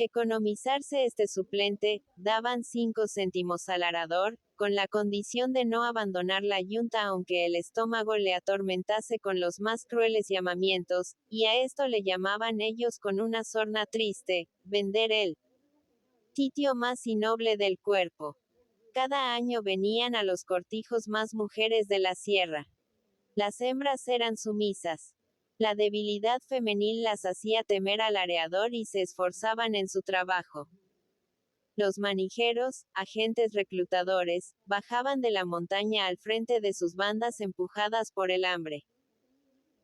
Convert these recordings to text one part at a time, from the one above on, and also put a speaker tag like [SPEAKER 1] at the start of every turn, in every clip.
[SPEAKER 1] economizarse este suplente, daban 5 céntimos al arador, con la condición de no abandonar la yunta aunque el estómago le atormentase con los más crueles llamamientos, y a esto le llamaban ellos con una sorna triste, vender el sitio más innoble del cuerpo. Cada año venían a los cortijos más mujeres de la sierra. Las hembras eran sumisas. La debilidad femenil las hacía temer al areador y se esforzaban en su trabajo. Los manijeros, agentes reclutadores, bajaban de la montaña al frente de sus bandas empujadas por el hambre.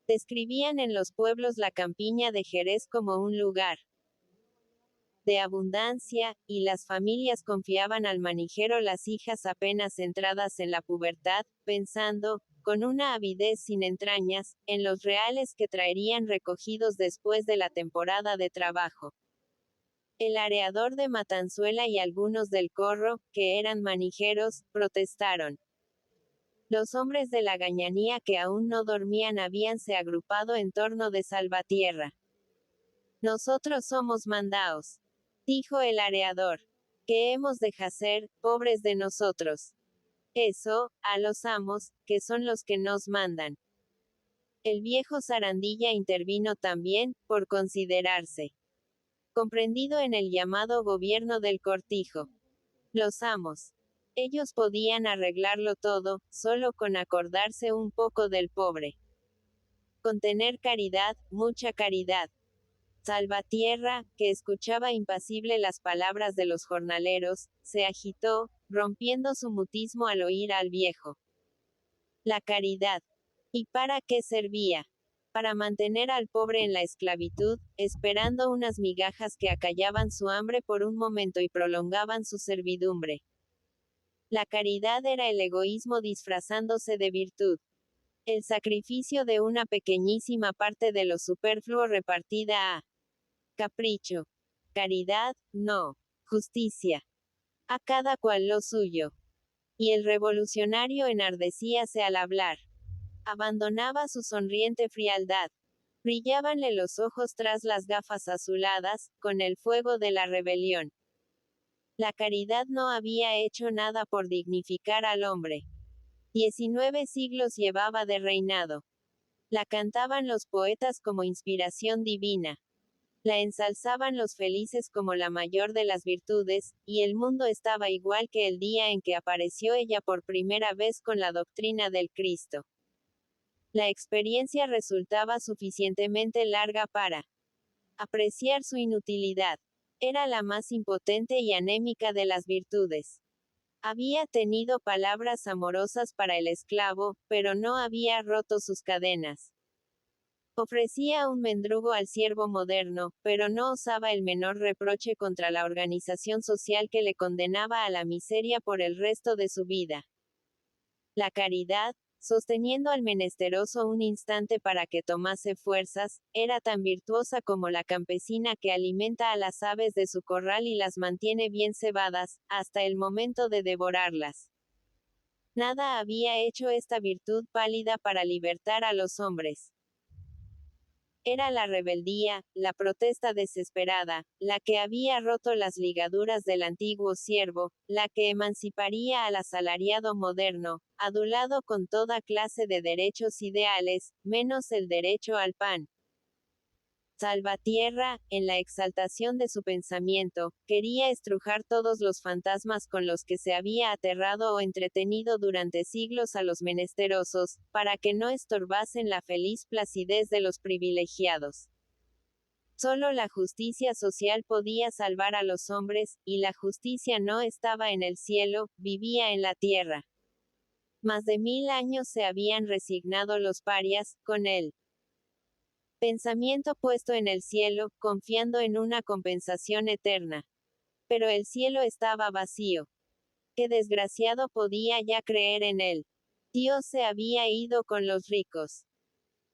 [SPEAKER 1] Describían en los pueblos la campiña de Jerez como un lugar de abundancia, y las familias confiaban al manijero las hijas apenas entradas en la pubertad, pensando, con una avidez sin entrañas, en los reales que traerían recogidos después de la temporada de trabajo. El areador de Matanzuela y algunos del corro, que eran manijeros, protestaron. Los hombres de la gañanía que aún no dormían habíanse agrupado en torno de Salvatierra. Nosotros somos mandaos, dijo el areador. ¿Qué hemos de hacer, pobres de nosotros? Eso, a los amos, que son los que nos mandan. El viejo Sarandilla intervino también, por considerarse comprendido en el llamado gobierno del cortijo. Los amos. Ellos podían arreglarlo todo, solo con acordarse un poco del pobre. Con tener caridad, mucha caridad. Salvatierra, que escuchaba impasible las palabras de los jornaleros, se agitó, rompiendo su mutismo al oír al viejo. La caridad. ¿Y para qué servía? Para mantener al pobre en la esclavitud, esperando unas migajas que acallaban su hambre por un momento y prolongaban su servidumbre. La caridad era el egoísmo disfrazándose de virtud. El sacrificio de una pequeñísima parte de lo superfluo repartida a capricho. Caridad, no. Justicia. A cada cual lo suyo. Y el revolucionario enardecíase al hablar. Abandonaba su sonriente frialdad. Brillábanle los ojos tras las gafas azuladas, con el fuego de la rebelión. La caridad no había hecho nada por dignificar al hombre. 19 siglos llevaba de reinado. La cantaban los poetas como inspiración divina. La ensalzaban los felices como la mayor de las virtudes, y el mundo estaba igual que el día en que apareció ella por primera vez con la doctrina del Cristo. La experiencia resultaba suficientemente larga para apreciar su inutilidad. Era la más impotente y anémica de las virtudes. Había tenido palabras amorosas para el esclavo, pero no había roto sus cadenas. Ofrecía un mendrugo al siervo moderno, pero no osaba el menor reproche contra la organización social que le condenaba a la miseria por el resto de su vida. La caridad, sosteniendo al menesteroso un instante para que tomase fuerzas, era tan virtuosa como la campesina que alimenta a las aves de su corral y las mantiene bien cebadas, hasta el momento de devorarlas. Nada había hecho esta virtud pálida para libertar a los hombres. Era la rebeldía, la protesta desesperada, la que había roto las ligaduras del antiguo siervo, la que emanciparía al asalariado moderno, adulado con toda clase de derechos ideales, menos el derecho al pan. Salvatierra, en la exaltación de su pensamiento, quería estrujar todos los fantasmas con los que se había aterrado o entretenido durante siglos a los menesterosos, para que no estorbasen la feliz placidez de los privilegiados. Solo la justicia social podía salvar a los hombres, y la justicia no estaba en el cielo, vivía en la tierra. Más de 1000 años se habían resignado los parias, con él. Pensamiento puesto en el cielo, confiando en una compensación eterna. Pero el cielo estaba vacío. ¿Qué desgraciado podía ya creer en él? Dios se había ido con los ricos.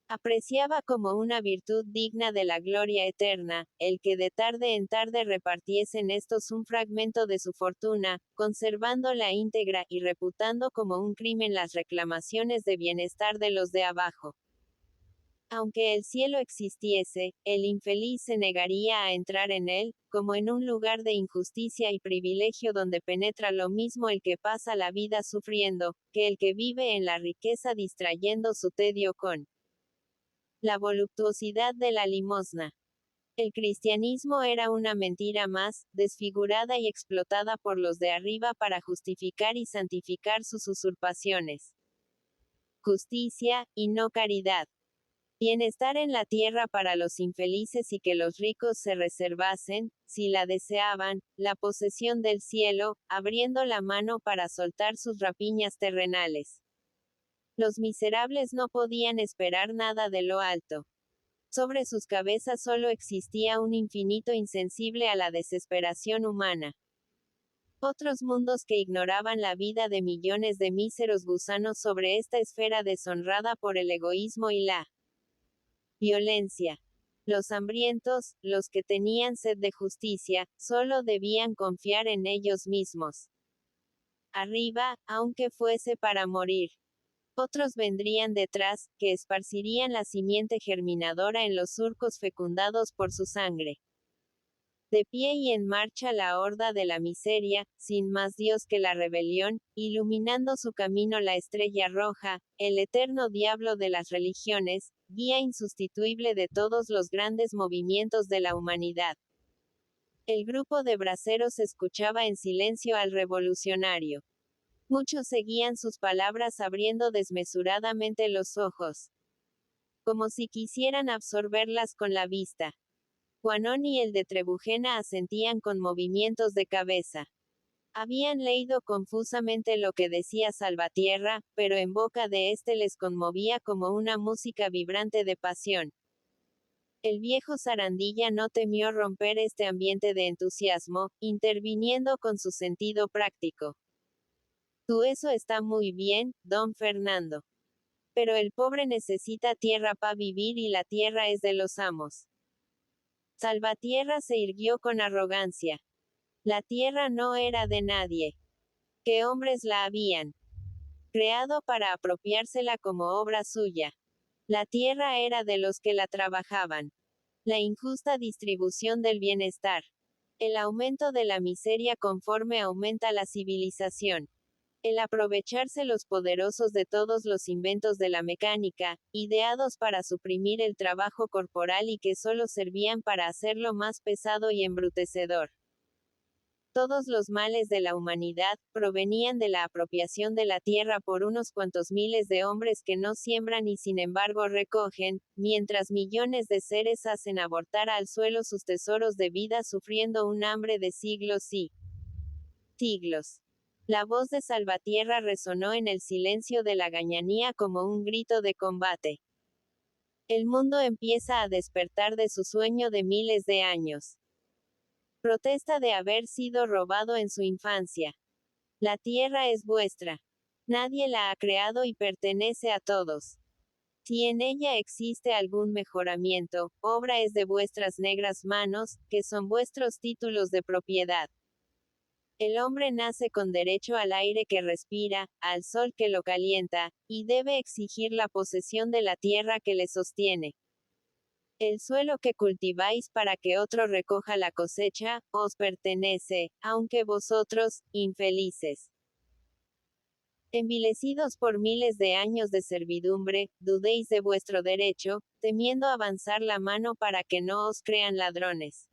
[SPEAKER 1] Apreciaba como una virtud digna de la gloria eterna, el que de tarde en tarde repartiesen estos un fragmento de su fortuna, conservándola íntegra y reputando como un crimen las reclamaciones de bienestar de los de abajo. Aunque el cielo existiese, el infeliz se negaría a entrar en él, como en un lugar de injusticia y privilegio donde penetra lo mismo el que pasa la vida sufriendo, que el que vive en la riqueza distrayendo su tedio con la voluptuosidad de la limosna. El cristianismo era una mentira más, desfigurada y explotada por los de arriba para justificar y santificar sus usurpaciones. Justicia, y no caridad. Bienestar en la tierra para los infelices y que los ricos se reservasen, si la deseaban, la posesión del cielo, abriendo la mano para soltar sus rapiñas terrenales. Los miserables no podían esperar nada de lo alto. Sobre sus cabezas solo existía un infinito insensible a la desesperación humana. Otros mundos que ignoraban la vida de millones de míseros gusanos sobre esta esfera deshonrada por el egoísmo y la violencia. Los hambrientos, los que tenían sed de justicia, solo debían confiar en ellos mismos. Arriba, aunque fuese para morir. Otros vendrían detrás, que esparcirían la simiente germinadora en los surcos fecundados por su sangre. De pie y en marcha la horda de la miseria, sin más Dios que la rebelión, iluminando su camino la estrella roja, el eterno diablo de las religiones, guía insustituible de todos los grandes movimientos de la humanidad. El grupo de braceros escuchaba en silencio al revolucionario. Muchos seguían sus palabras abriendo desmesuradamente los ojos, como si quisieran absorberlas con la vista. Juanón y el de Trebujena asentían con movimientos de cabeza. Habían leído confusamente lo que decía Salvatierra, pero en boca de éste les conmovía como una música vibrante de pasión. El viejo Sarandilla no temió romper este ambiente de entusiasmo, interviniendo con su sentido práctico. Tú eso está muy bien, don Fernando. Pero el pobre necesita tierra para vivir y la tierra es de los amos. Salvatierra se irguió con arrogancia. La tierra no era de nadie. ¿Qué hombres la habían creado para apropiársela como obra suya? La tierra era de los que la trabajaban. La injusta distribución del bienestar. El aumento de la miseria conforme aumenta la civilización. El aprovecharse los poderosos de todos los inventos de la mecánica, ideados para suprimir el trabajo corporal y que solo servían para hacerlo más pesado y embrutecedor. Todos los males de la humanidad provenían de la apropiación de la tierra por unos cuantos miles de hombres que no siembran y sin embargo recogen, mientras millones de seres hacen abortar al suelo sus tesoros de vida sufriendo un hambre de siglos y siglos. La voz de Salvatierra resonó en el silencio de la gañanía como un grito de combate. El mundo empieza a despertar de su sueño de miles de años. Protesta de haber sido robado en su infancia. La tierra es vuestra. Nadie la ha creado y pertenece a todos. Si en ella existe algún mejoramiento, obra es de vuestras negras manos, que son vuestros títulos de propiedad. El hombre nace con derecho al aire que respira, al sol que lo calienta, y debe exigir la posesión de la tierra que le sostiene. El suelo que cultiváis para que otro recoja la cosecha, os pertenece, aunque vosotros, infelices, envilecidos por miles de años de servidumbre, dudéis de vuestro derecho, temiendo avanzar la mano para que no os crean ladrones.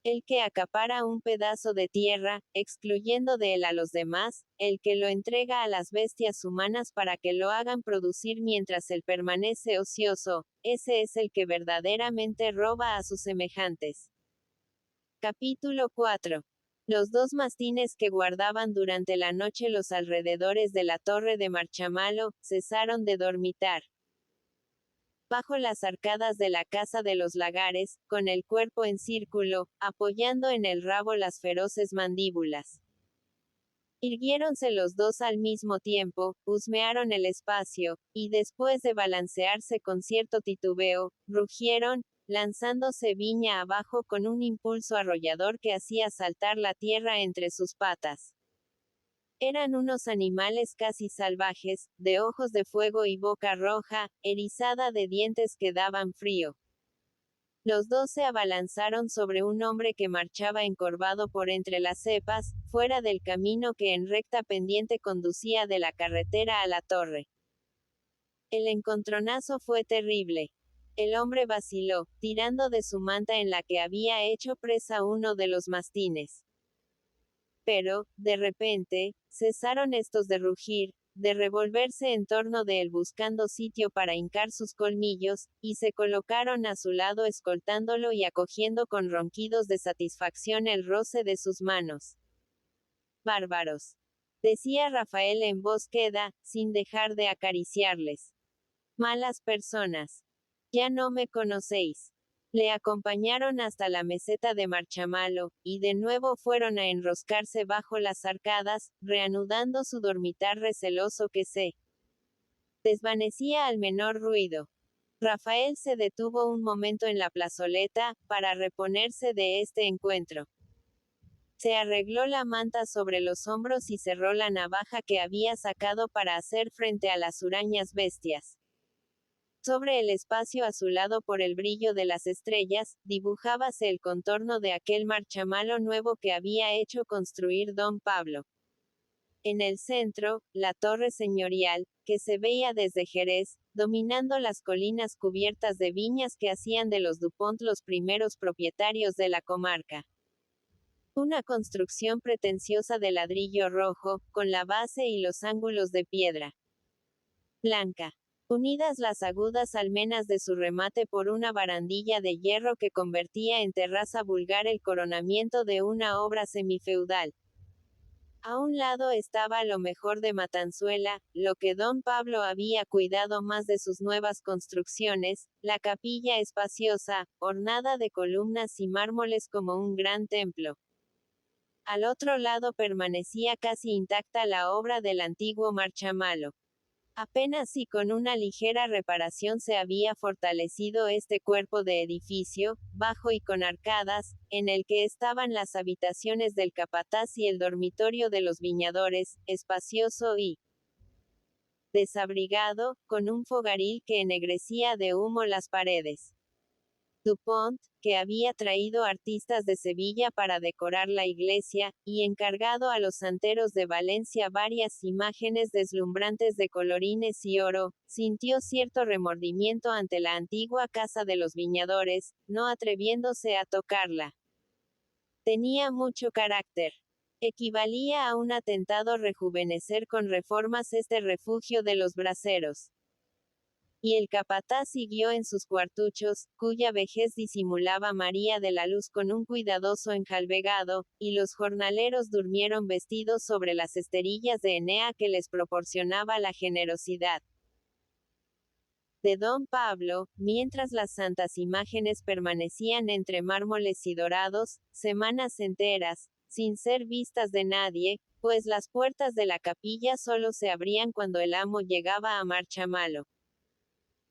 [SPEAKER 1] El que acapara un pedazo de tierra, excluyendo de él a los demás, el que lo entrega a las bestias humanas para que lo hagan producir mientras él permanece ocioso, ese es el que verdaderamente roba a sus semejantes. Capítulo 4. Los dos mastines que guardaban durante la noche los alrededores de la torre de Marchamalo, cesaron de dormitar. Bajo las arcadas de la casa de los lagares, con el cuerpo en círculo, apoyando en el rabo las feroces mandíbulas. Irguiéronse los dos al mismo tiempo, husmearon el espacio, y después de balancearse con cierto titubeo, rugieron, lanzándose viña abajo con un impulso arrollador que hacía saltar la tierra entre sus patas. Eran unos animales casi salvajes, de ojos de fuego y boca roja, erizada de dientes que daban frío. Los dos se abalanzaron sobre un hombre que marchaba encorvado por entre las cepas, fuera del camino que en recta pendiente conducía de la carretera a la torre. El encontronazo fue terrible. El hombre vaciló, tirando de su manta en la que había hecho presa uno de los mastines. Pero, de repente, cesaron estos de rugir, de revolverse en torno de él buscando sitio para hincar sus colmillos, y se colocaron a su lado escoltándolo y acogiendo con ronquidos de satisfacción el roce de sus manos. Bárbaros. Decía Rafael en voz queda, sin dejar de acariciarles. Malas personas. Ya no me conocéis. Le acompañaron hasta la meseta de Marchamalo, y de nuevo fueron a enroscarse bajo las arcadas, reanudando su dormitar receloso que se desvanecía al menor ruido. Rafael se detuvo un momento en la plazoleta, para reponerse de este encuentro. Se arregló la manta sobre los hombros y cerró la navaja que había sacado para hacer frente a las hurañas bestias. Sobre el espacio azulado por el brillo de las estrellas, dibujábase el contorno de aquel marchamalo nuevo que había hecho construir don Pablo. En el centro, la torre señorial, que se veía desde Jerez, dominando las colinas cubiertas de viñas que hacían de los Dupont los primeros propietarios de la comarca. Una construcción pretenciosa de ladrillo rojo, con la base y los ángulos de piedra blanca. Unidas las agudas almenas de su remate por una barandilla de hierro que convertía en terraza vulgar el coronamiento de una obra semifeudal. A un lado estaba lo mejor de Matanzuela, lo que don Pablo había cuidado más de sus nuevas construcciones, la capilla espaciosa, ornada de columnas y mármoles como un gran templo. Al otro lado permanecía casi intacta la obra del antiguo marchamalo. Apenas si con una ligera reparación se había fortalecido este cuerpo de edificio, bajo y con arcadas, en el que estaban las habitaciones del capataz y el dormitorio de los viñadores, espacioso y desabrigado, con un fogaril que ennegrecía de humo las paredes. Dupont, que había traído artistas de Sevilla para decorar la iglesia, y encargado a los santeros de Valencia varias imágenes deslumbrantes de colorines y oro, sintió cierto remordimiento ante la antigua casa de los viñadores, no atreviéndose a tocarla. Tenía mucho carácter. Equivalía a un atentado rejuvenecer con reformas este refugio de los braceros. Y el capataz siguió en sus cuartuchos, cuya vejez disimulaba María de la Luz con un cuidadoso enjalbegado, y los jornaleros durmieron vestidos sobre las esterillas de Enea que les proporcionaba la generosidad de don Pablo, mientras las santas imágenes permanecían entre mármoles y dorados, semanas enteras, sin ser vistas de nadie, pues las puertas de la capilla solo se abrían cuando el amo llegaba a Marchamalo.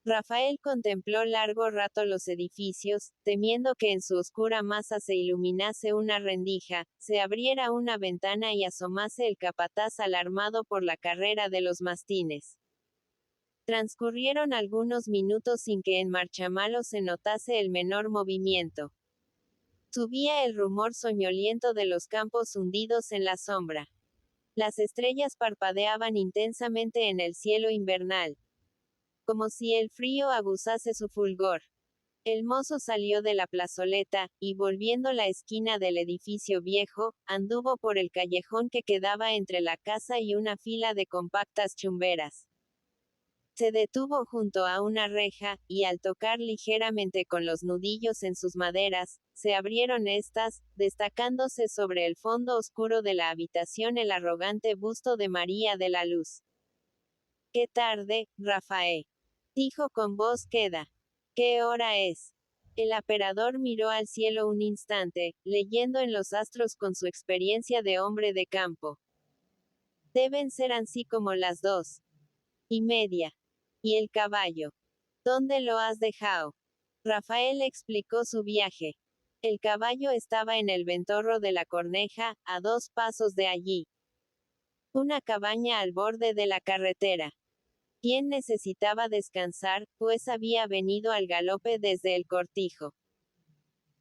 [SPEAKER 1] Rafael contempló largo rato los edificios, temiendo que en su oscura masa se iluminase una rendija, se abriera una ventana y asomase el capataz alarmado por la carrera de los mastines. Transcurrieron algunos minutos sin que en Marchamalo se notase el menor movimiento. Subía el rumor soñoliento de los campos hundidos en la sombra. Las estrellas parpadeaban intensamente en el cielo invernal, como si el frío aguzase su fulgor. El mozo salió de la plazoleta, y volviendo la esquina del edificio viejo, anduvo por el callejón que quedaba entre la casa y una fila de compactas chumberas. Se detuvo junto a una reja, y al tocar ligeramente con los nudillos en sus maderas, se abrieron estas, destacándose sobre el fondo oscuro de la habitación el arrogante busto de María de la Luz. «¡Qué tarde, Rafael!», dijo con voz queda. «¿Qué hora es?». El aperador miró al cielo un instante, leyendo en los astros con su experiencia de hombre de campo. «Deben ser así como las 2:30. ¿Y el caballo? ¿Dónde lo has dejado?». Rafael explicó su viaje. El caballo estaba en el ventorro de la Corneja, a 2 pasos de allí. Una cabaña al borde de la carretera. Quien necesitaba descansar, pues había venido al galope desde el cortijo.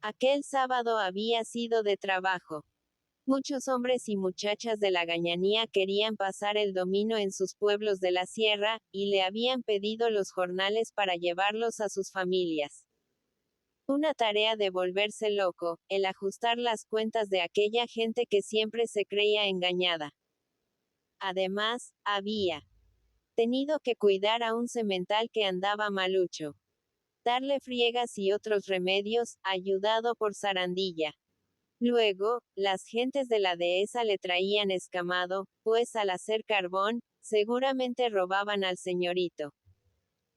[SPEAKER 1] Aquel sábado había sido de trabajo. Muchos hombres y muchachas de la gañanía querían pasar el domingo en sus pueblos de la sierra, y le habían pedido los jornales para llevarlos a sus familias. Una tarea de volverse loco, el ajustar las cuentas de aquella gente que siempre se creía engañada. Además, había tenido que cuidar a un semental que andaba malucho. Darle friegas y otros remedios, ayudado por Sarandilla. Luego, las gentes de la dehesa le traían escamado, pues al hacer carbón, seguramente robaban al señorito.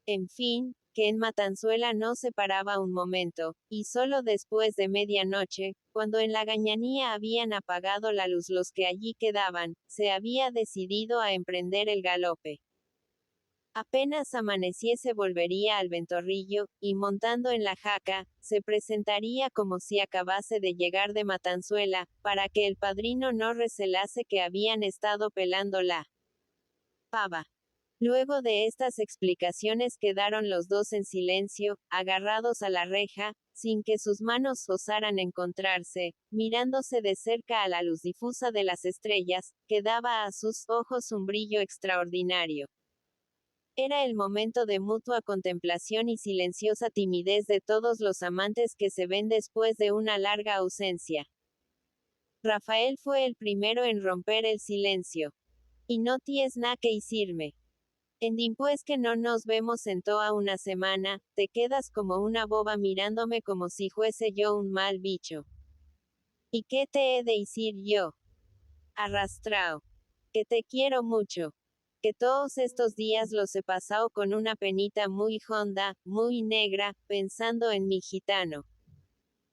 [SPEAKER 1] En fin, que en Matanzuela no se paraba un momento, y solo después de medianoche, cuando en la gañanía habían apagado la luz los que allí quedaban, se había decidido a emprender el galope. Apenas amaneciese volvería al Ventorrillo, y montando en la jaca, se presentaría como si acabase de llegar de Matanzuela, para que el padrino no recelase que habían estado pelando la pava. Luego de estas explicaciones quedaron los dos en silencio, agarrados a la reja, sin que sus manos osaran encontrarse, mirándose de cerca a la luz difusa de las estrellas, que daba a sus ojos un brillo extraordinario. Era el momento de mutua contemplación y silenciosa timidez de todos los amantes que se ven después de una larga ausencia. Rafael fue el primero en romper el silencio. Y no ties na que hicirme. En dimpués que no nos vemos en toa una semana, te quedas como una boba mirándome como si fuese yo un mal bicho. ¿Y qué te he de decir yo? Arrastrao. Que te quiero mucho. Que todos estos días los he pasado con una penita muy honda, muy negra, pensando en mi gitano.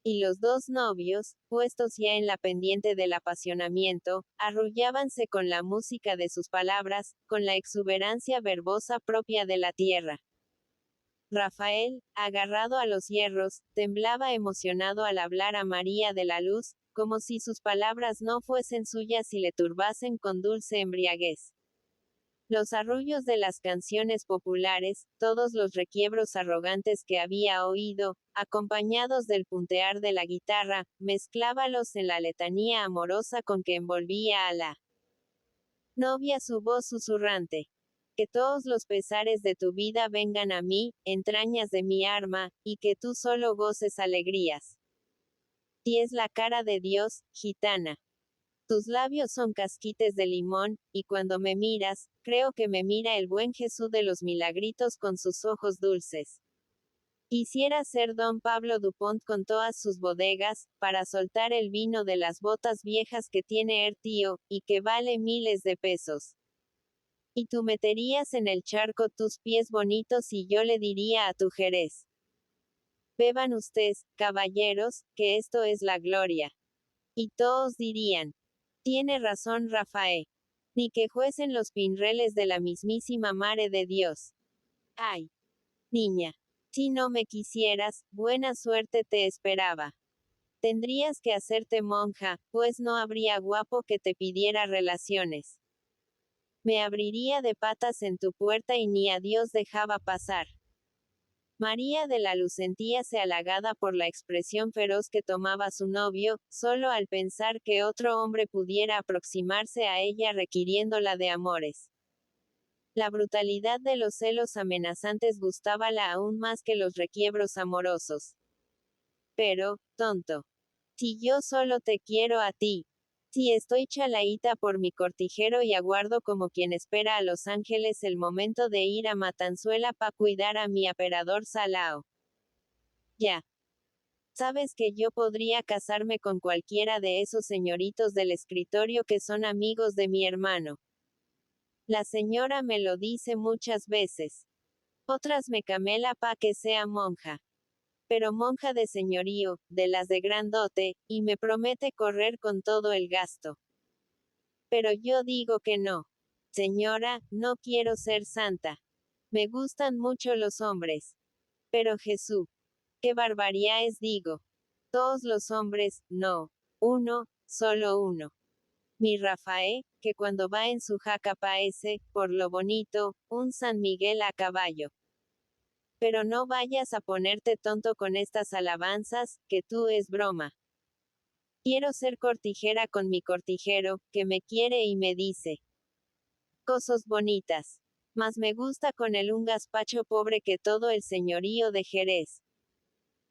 [SPEAKER 1] Y los dos novios, puestos ya en la pendiente del apasionamiento, arrullábanse con la música de sus palabras, con la exuberancia verbosa propia de la tierra. Rafael, agarrado a los hierros, temblaba emocionado al hablar a María de la Luz, como si sus palabras no fuesen suyas y le turbasen con dulce embriaguez. Los arrullos de las canciones populares, todos los requiebros arrogantes que había oído, acompañados del puntear de la guitarra, mezclábalos en la letanía amorosa con que envolvía a la novia su voz susurrante. Que todos los pesares de tu vida vengan a mí, entrañas de mi arma, y que tú solo goces alegrías. Y es la cara de Dios, gitana. Tus labios son casquites de limón, y cuando me miras, creo que me mira el buen Jesús de los milagritos con sus ojos dulces. Quisiera ser don Pablo Dupont con todas sus bodegas, para soltar el vino de las botas viejas que tiene el tío, y que vale miles de pesos. Y tú meterías en el charco tus pies bonitos y yo le diría a tu Jerez. Beban ustedes, caballeros, que esto es la gloria. Y todos dirían. Tiene razón Rafael. Ni que fuesen los pinreles de la mismísima Mare de Dios. Ay, niña. Si no me quisieras, buena suerte te esperaba. Tendrías que hacerte monja, pues no habría guapo que te pidiera relaciones. Me abriría de patas en tu puerta y ni a Dios dejaba pasar. María de la Luz sentíase halagada por la expresión feroz que tomaba su novio, solo al pensar que otro hombre pudiera aproximarse a ella requiriéndola de amores. La brutalidad de los celos amenazantes gustábala aún más que los requiebros amorosos. Pero, tonto. Si yo solo te quiero a ti. Si estoy chalaíta por mi cortijero y aguardo como quien espera a los ángeles el momento de ir a Matanzuela pa' cuidar a mi aperador Salao. Ya. Sabes que yo podría casarme con cualquiera de esos señoritos del escritorio que son amigos de mi hermano. La señora me lo dice muchas veces. Otras me camela pa' que sea monja. Pero monja de señorío, de las de gran dote, y me promete correr con todo el gasto. Pero yo digo que no. Señora, no quiero ser santa. Me gustan mucho los hombres. Pero Jesús, qué barbaridades digo. Todos los hombres, no. Uno, solo uno. Mi Rafael, que cuando va en su jaca parece, por lo bonito, un San Miguel a caballo. Pero no vayas a ponerte tonto con estas alabanzas, que tú es broma. Quiero ser cortijera con mi cortijero, que me quiere y me dice cosas bonitas. Mas me gusta con él un gazpacho pobre que todo el señorío de Jerez.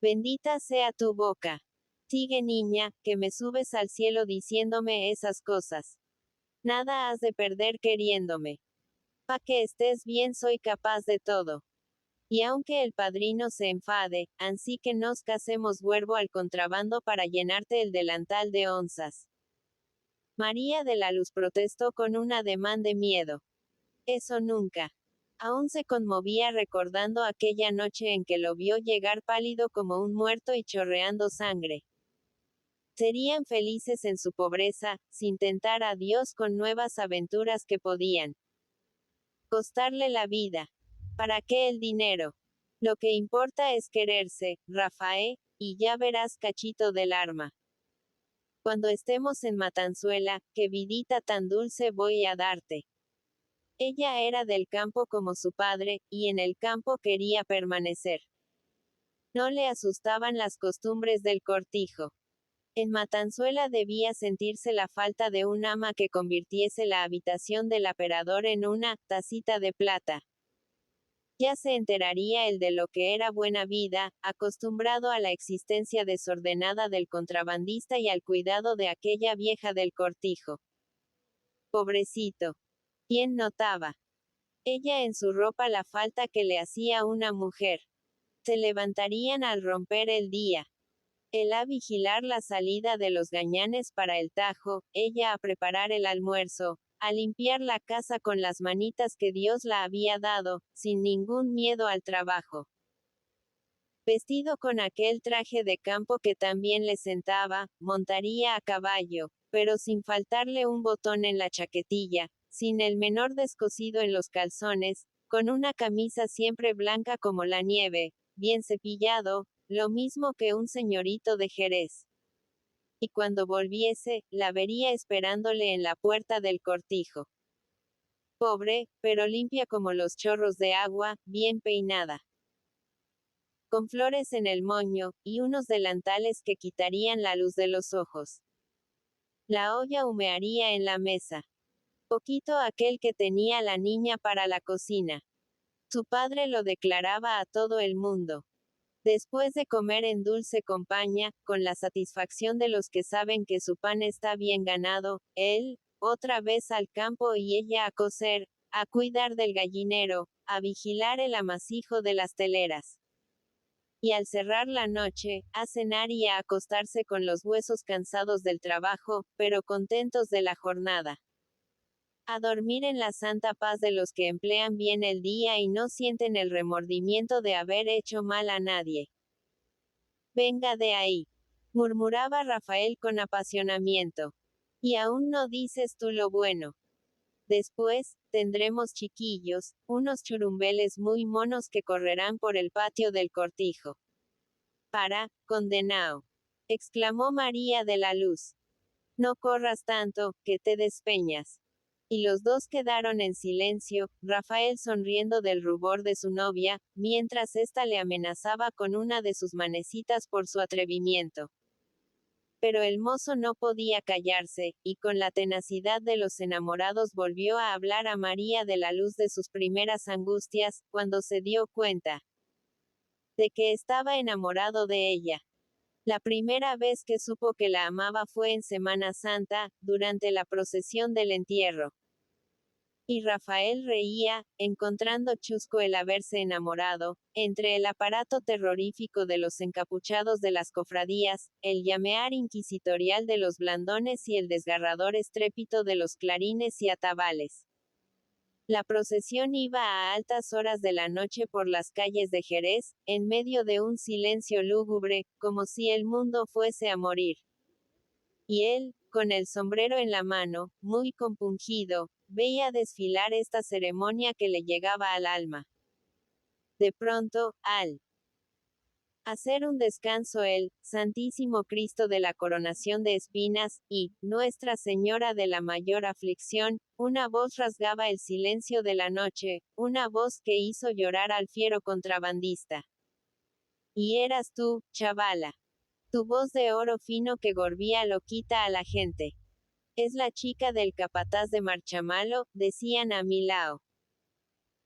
[SPEAKER 1] Bendita sea tu boca. Sigue niña, que me subes al cielo diciéndome esas cosas. Nada has de perder queriéndome. Pa' que estés bien soy capaz de todo. Y aunque el padrino se enfade, ansí que nos casemos vuelvo al contrabando para llenarte el delantal de onzas. María de la Luz protestó con un ademán de miedo. Eso nunca. Aún se conmovía recordando aquella noche en que lo vio llegar pálido como un muerto y chorreando sangre. Serían felices en su pobreza, sin tentar a Dios con nuevas aventuras que podían costarle la vida. ¿Para qué el dinero? Lo que importa es quererse, Rafael, y ya verás cachito del arma. Cuando estemos en Matanzuela, qué vidita tan dulce voy a darte. Ella era del campo como su padre, y en el campo quería permanecer. No le asustaban las costumbres del cortijo. En Matanzuela debía sentirse la falta de un ama que convirtiese la habitación del aperador en una tacita de plata. Ya se enteraría el de lo que era buena vida, acostumbrado a la existencia desordenada del contrabandista y al cuidado de aquella vieja del cortijo. Pobrecito. ¿Quién notaba? Ella en su ropa la falta que le hacía una mujer. Se levantarían al romper el día. Él a vigilar la salida de los gañanes para el tajo, ella a preparar el almuerzo, a limpiar la casa con las manitas que Dios la había dado, sin ningún miedo al trabajo. Vestido con aquel traje de campo que también le sentaba, montaría a caballo, pero sin faltarle un botón en la chaquetilla, sin el menor descosido en los calzones, con una camisa siempre blanca como la nieve, bien cepillado, lo mismo que un señorito de Jerez. Y cuando volviese, la vería esperándole en la puerta del cortijo. Pobre, pero limpia como los chorros de agua, bien peinada. Con flores en el moño, y unos delantales que quitarían la luz de los ojos. La olla humearía en la mesa. Poquito aquel que tenía la niña para la cocina. Su padre lo declaraba a todo el mundo. Después de comer en dulce compañía, con la satisfacción de los que saben que su pan está bien ganado, él, otra vez al campo y ella a coser, a cuidar del gallinero, a vigilar el amasijo de las teleras. Y al cerrar la noche, a cenar y a acostarse con los huesos cansados del trabajo, pero contentos de la jornada. A dormir en la santa paz de los que emplean bien el día y no sienten el remordimiento de haber hecho mal a nadie. Venga de ahí, murmuraba Rafael con apasionamiento. Y aún no dices tú lo bueno. Después, tendremos chiquillos, unos churumbeles muy monos que correrán por el patio del cortijo. Condenao. Exclamó María de la Luz. No corras tanto, que te despeñas. Y los dos quedaron en silencio, Rafael sonriendo del rubor de su novia, mientras ésta le amenazaba con una de sus manecitas por su atrevimiento. Pero el mozo no podía callarse, y con la tenacidad de los enamorados volvió a hablar a María de la Luz de sus primeras angustias, cuando se dio cuenta de que estaba enamorado de ella. La primera vez que supo que la amaba fue en Semana Santa, durante la procesión del entierro. Y Rafael reía, encontrando chusco el haberse enamorado, entre el aparato terrorífico de los encapuchados de las cofradías, el llamear inquisitorial de los blandones y el desgarrador estrépito de los clarines y atabales. La procesión iba a altas horas de la noche por las calles de Jerez, en medio de un silencio lúgubre, como si el mundo fuese a morir. Y él, con el sombrero en la mano, muy compungido, veía desfilar esta ceremonia que le llegaba al alma. De pronto, al Hacer un descanso el Santísimo Cristo de la Coronación de Espinas, y Nuestra Señora de la Mayor Aflicción. Una voz rasgaba el silencio de la noche, una voz que hizo llorar al fiero contrabandista. Y eras tú, chavala. Tu voz de oro fino que gorbía loquita a la gente. Es la chica del capataz de Marchamalo, decían a mi lao.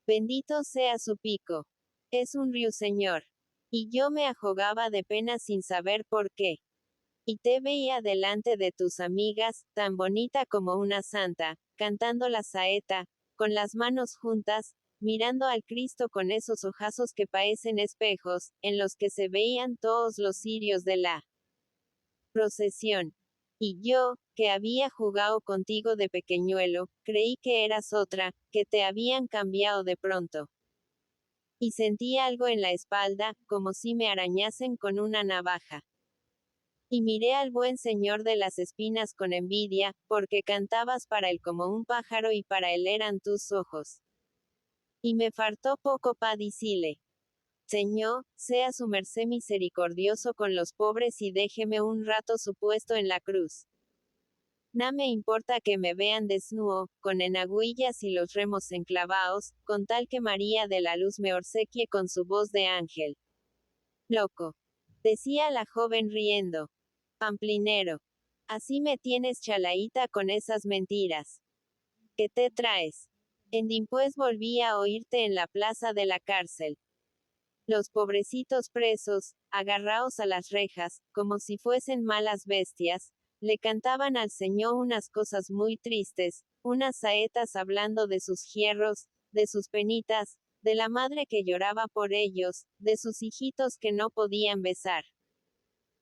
[SPEAKER 1] Bendito sea su pico. Es un ruiseñor. Y yo me ajogaba de pena sin saber por qué. Y te veía delante de tus amigas, tan bonita como una santa, cantando la saeta, con las manos juntas, mirando al Cristo con esos ojazos que parecen espejos, en los que se veían todos los cirios de la procesión. Y yo, que había jugado contigo de pequeñuelo, creí que eras otra, que te habían cambiado de pronto. Y sentí algo en la espalda, como si me arañasen con una navaja. Y miré al buen señor de las espinas con envidia, porque cantabas para él como un pájaro y para él eran tus ojos. Y me faltó poco pa' dicile. Señor, sea su merced misericordioso con los pobres y déjeme un rato su puesto en la cruz. No me importa que me vean desnudo, con enagüillas y los remos enclavados, con tal que María de la Luz me obsequie con su voz de ángel. Loco. Decía la joven riendo. Pamplinero. Así me tienes chalaíta con esas mentiras. ¿Qué te traes? Después volví a oírte en la plaza de la cárcel. Los pobrecitos presos, agarraos a las rejas, como si fuesen malas bestias, le cantaban al Señor unas cosas muy tristes, unas saetas hablando de sus hierros, de sus penitas, de la madre que lloraba por ellos, de sus hijitos que no podían besar.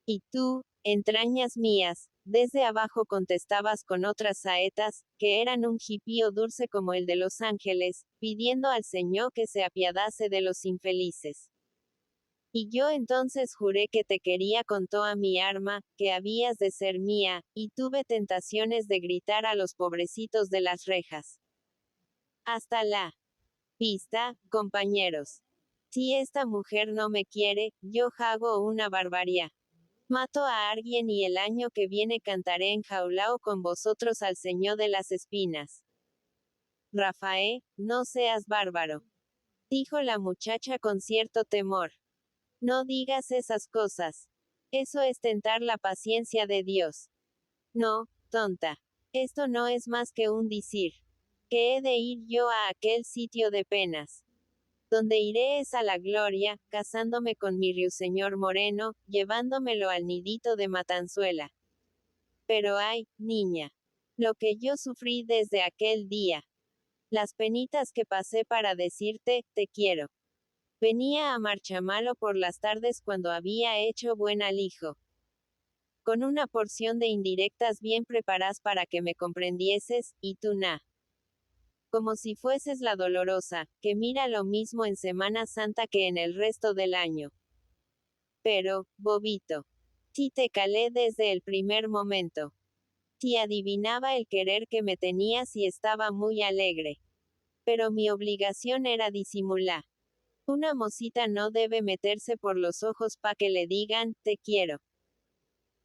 [SPEAKER 1] Y tú, entrañas mías, desde abajo contestabas con otras saetas, que eran un jipío dulce como el de los ángeles, pidiendo al Señor que se apiadase de los infelices. Y yo entonces juré que te quería con toda mi arma, que habías de ser mía, y tuve tentaciones de gritar a los pobrecitos de las rejas. Hasta la pista, compañeros. Si esta mujer no me quiere, yo hago una barbarie. Mato a alguien y el año que viene cantaré enjaulao con vosotros al Señor de las Espinas. Rafael, no seas bárbaro. Dijo la muchacha con cierto temor. No digas esas cosas. Eso es tentar la paciencia de Dios. No, tonta. Esto no es más que un decir. Que he de ir yo a aquel sitio de penas. Donde iré es a la gloria, casándome con mi ruiseñor moreno, llevándomelo al nidito de Matanzuela. Pero ay, niña. Lo que yo sufrí desde aquel día. Las penitas que pasé para decirte, te quiero. Venía a Marchamalo por las tardes cuando había hecho buen alijo. Con una porción de indirectas bien preparadas para que me comprendieses, y tú na. Como si fueses la dolorosa, que mira lo mismo en Semana Santa que en el resto del año. Pero, bobito. Sí te calé desde el primer momento. Sí adivinaba el querer que me tenías y estaba muy alegre. Pero mi obligación era disimular. Una mocita no debe meterse por los ojos pa' que le digan, te quiero.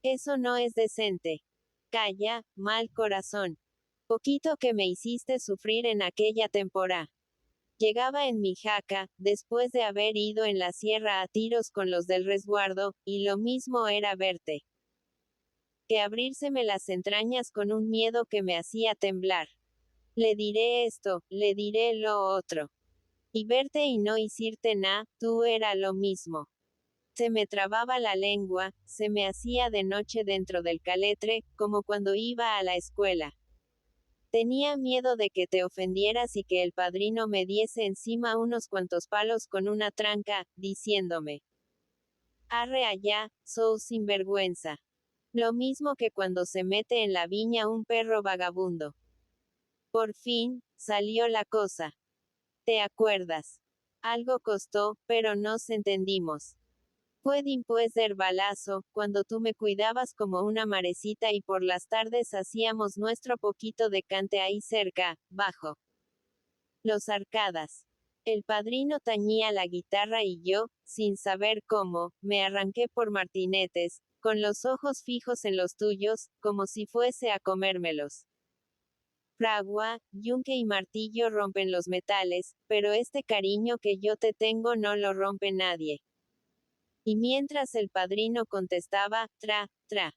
[SPEAKER 1] Eso no es decente. Calla, mal corazón. Poquito que me hiciste sufrir en aquella temporada. Llegaba en mi jaca, después de haber ido en la sierra a tiros con los del resguardo, y lo mismo era verte. Que abrírseme las entrañas con un miedo que me hacía temblar. Le diré esto, le diré lo otro. Y verte y no hicirte nada, tú era lo mismo. Se me trababa la lengua, se me hacía de noche dentro del caletre, como cuando iba a la escuela. Tenía miedo de que te ofendieras y que el padrino me diese encima unos cuantos palos con una tranca, diciéndome: arre allá, sou sinvergüenza. Lo mismo que cuando se mete en la viña un perro vagabundo. Por fin, salió la cosa. ¿Te acuerdas? Algo costó, pero nos entendimos. Fue después del balazo, cuando tú me cuidabas como una marecita y por las tardes hacíamos nuestro poquito de cante ahí cerca, bajo los arcadas. El padrino tañía la guitarra y yo, sin saber cómo, me arranqué por martinetes, con los ojos fijos en los tuyos, como si fuese a comérmelos. Fragua, yunque y martillo rompen los metales, pero este cariño que yo te tengo no lo rompe nadie. Y mientras el padrino contestaba, tra, tra,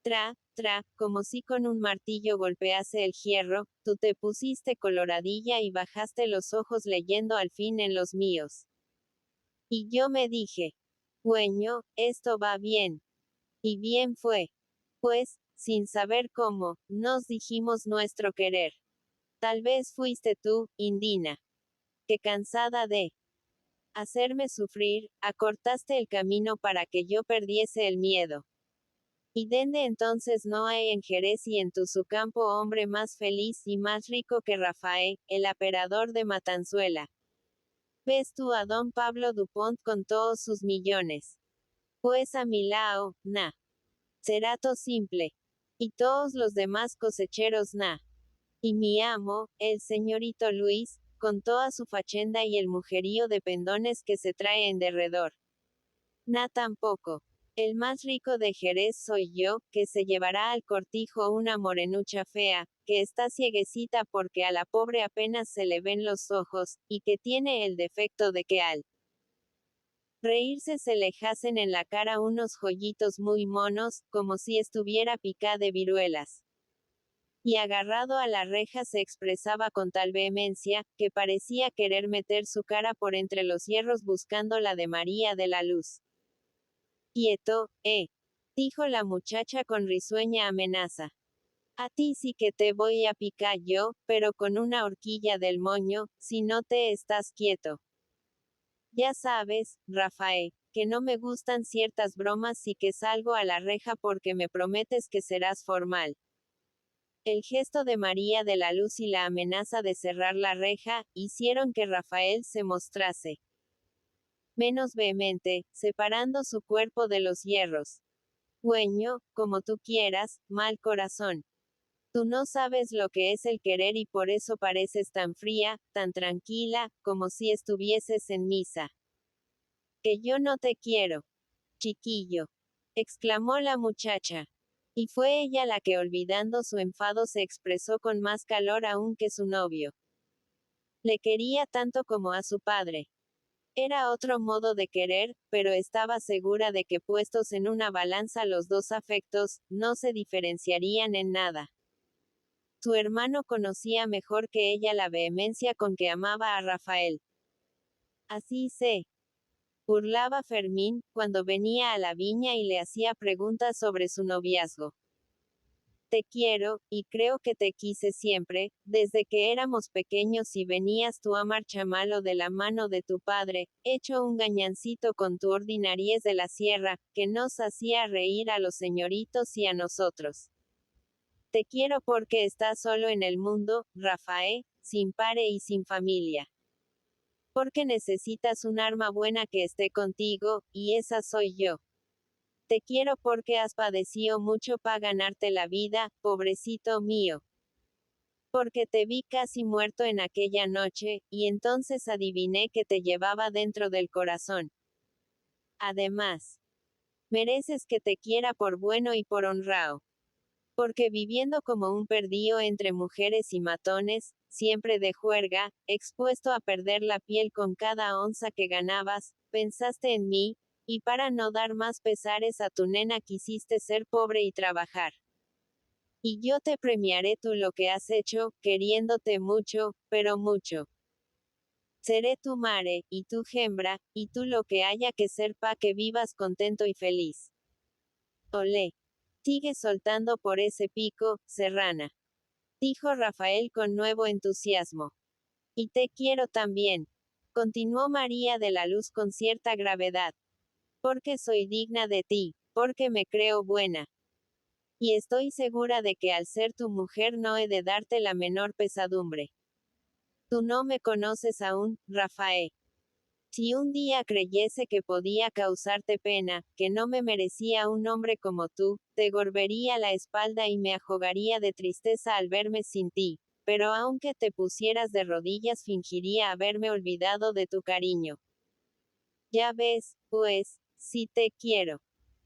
[SPEAKER 1] tra, tra, como si con un martillo golpease el hierro, tú te pusiste coloradilla y bajaste los ojos leyendo al fin en los míos. Y yo me dije, güeño, esto va bien. Y bien fue. Pues, sin saber cómo, nos dijimos nuestro querer. Tal vez fuiste tú, Indina, que cansada de hacerme sufrir, acortaste el camino para que yo perdiese el miedo. Y dende entonces no hay en Jerez y en tu su campo hombre más feliz y más rico que Rafael, el aperador de Matanzuela. ¿Ves tú a don Pablo Dupont con todos sus millones? Pues a mi lao, na. Cerato simple. Y todos los demás cosecheros na. Y mi amo, el señorito Luis, con toda su fachenda y el mujerío de pendones que se trae en derredor. Na tampoco. El más rico de Jerez soy yo, que se llevará al cortijo una morenucha fea, que está cieguecita porque a la pobre apenas se le ven los ojos, y que tiene el defecto de que al reírse se le jacen en la cara unos joyitos muy monos, como si estuviera picada de viruelas. Y agarrado a la reja se expresaba con tal vehemencia, que parecía querer meter su cara por entre los hierros buscando la de María de la Luz. Quieto, dijo la muchacha con risueña amenaza. A ti sí que te voy a picar yo, pero con una horquilla del moño, si no te estás quieto. Ya sabes, Rafael, que no me gustan ciertas bromas y que salgo a la reja porque me prometes que serás formal. El gesto de María de la Luz y la amenaza de cerrar la reja, hicieron que Rafael se mostrase menos vehemente, separando su cuerpo de los hierros. Güeño, como tú quieras, mal corazón. Tú no sabes lo que es el querer y por eso pareces tan fría, tan tranquila, como si estuvieses en misa. Que yo no te quiero, chiquillo, exclamó la muchacha. Y fue ella la que olvidando su enfado se expresó con más calor aún que su novio. Le quería tanto como a su padre. Era otro modo de querer, pero estaba segura de que puestos en una balanza los dos afectos, no se diferenciarían en nada. Su hermano conocía mejor que ella la vehemencia con que amaba a Rafael. Así se burlaba Fermín, cuando venía a la viña y le hacía preguntas sobre su noviazgo. Te quiero, y creo que te quise siempre, desde que éramos pequeños y venías tú a Marchamalo de la mano de tu padre, hecho un gañancito con tu ordinariez de la sierra, que nos hacía reír a los señoritos y a nosotros. Te quiero porque estás solo en el mundo, Rafael, sin pare y sin familia. Porque necesitas un arma buena que esté contigo, y esa soy yo. Te quiero porque has padecido mucho para ganarte la vida, pobrecito mío. Porque te vi casi muerto en aquella noche, y entonces adiviné que te llevaba dentro del corazón. Además, mereces que te quiera por bueno y por honrado. Porque viviendo como un perdido entre mujeres y matones, siempre de juerga, expuesto a perder la piel con cada onza que ganabas, pensaste en mí, y para no dar más pesares a tu nena quisiste ser pobre y trabajar. Y yo te premiaré tú lo que has hecho, queriéndote mucho, pero mucho. Seré tu mare, y tu hembra, y tú lo que haya que ser pa' que vivas contento y feliz. Olé. Sigue soltando por ese pico, serrana. Dijo Rafael con nuevo entusiasmo. Y te quiero también. Continuó María de la Luz con cierta gravedad. Porque soy digna de ti, porque me creo buena. Y estoy segura de que al ser tu mujer no he de darte la menor pesadumbre. Tú no me conoces aún, Rafael. Si un día creyese que podía causarte pena, que no me merecía un hombre como tú, te golpearía la espalda y me ahogaría de tristeza al verme sin ti. pero aunque te pusieras de rodillas fingiría haberme olvidado de tu cariño. Ya ves, pues, sí te quiero.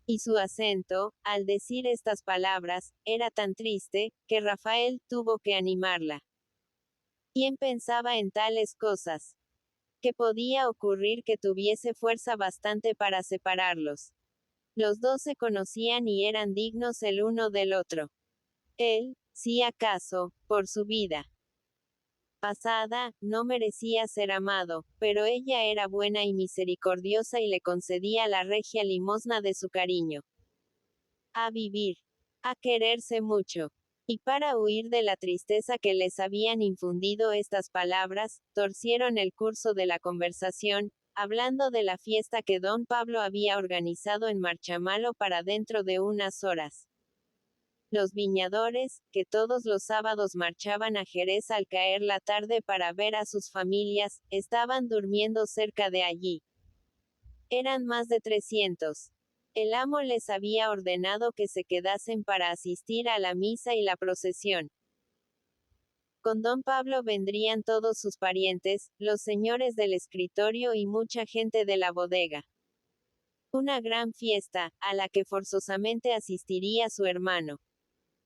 [SPEAKER 1] Y su acento, al decir estas palabras, era tan triste, que Rafael tuvo que animarla. ¿Quién pensaba en tales cosas? ¿Qué podía ocurrir que tuviese fuerza bastante para separarlos? Los dos se conocían y eran dignos el uno del otro. Él, si acaso, por su vida pasada, no merecía ser amado, pero ella era buena y misericordiosa y le concedía la regia limosna de su cariño. A vivir, a quererse mucho. Y para huir de la tristeza que les habían infundido estas palabras, torcieron el curso de la conversación, hablando de la fiesta que don Pablo había organizado en Marchamalo para dentro de unas horas. Los viñadores, que todos los sábados marchaban a Jerez al caer la tarde para ver a sus familias, estaban durmiendo cerca de allí. Eran más de 300. El amo les había ordenado que se quedasen para asistir a la misa y la procesión. Con don Pablo vendrían todos sus parientes, los señores del escritorio y mucha gente de la bodega. Una gran fiesta, a la que forzosamente asistiría su hermano.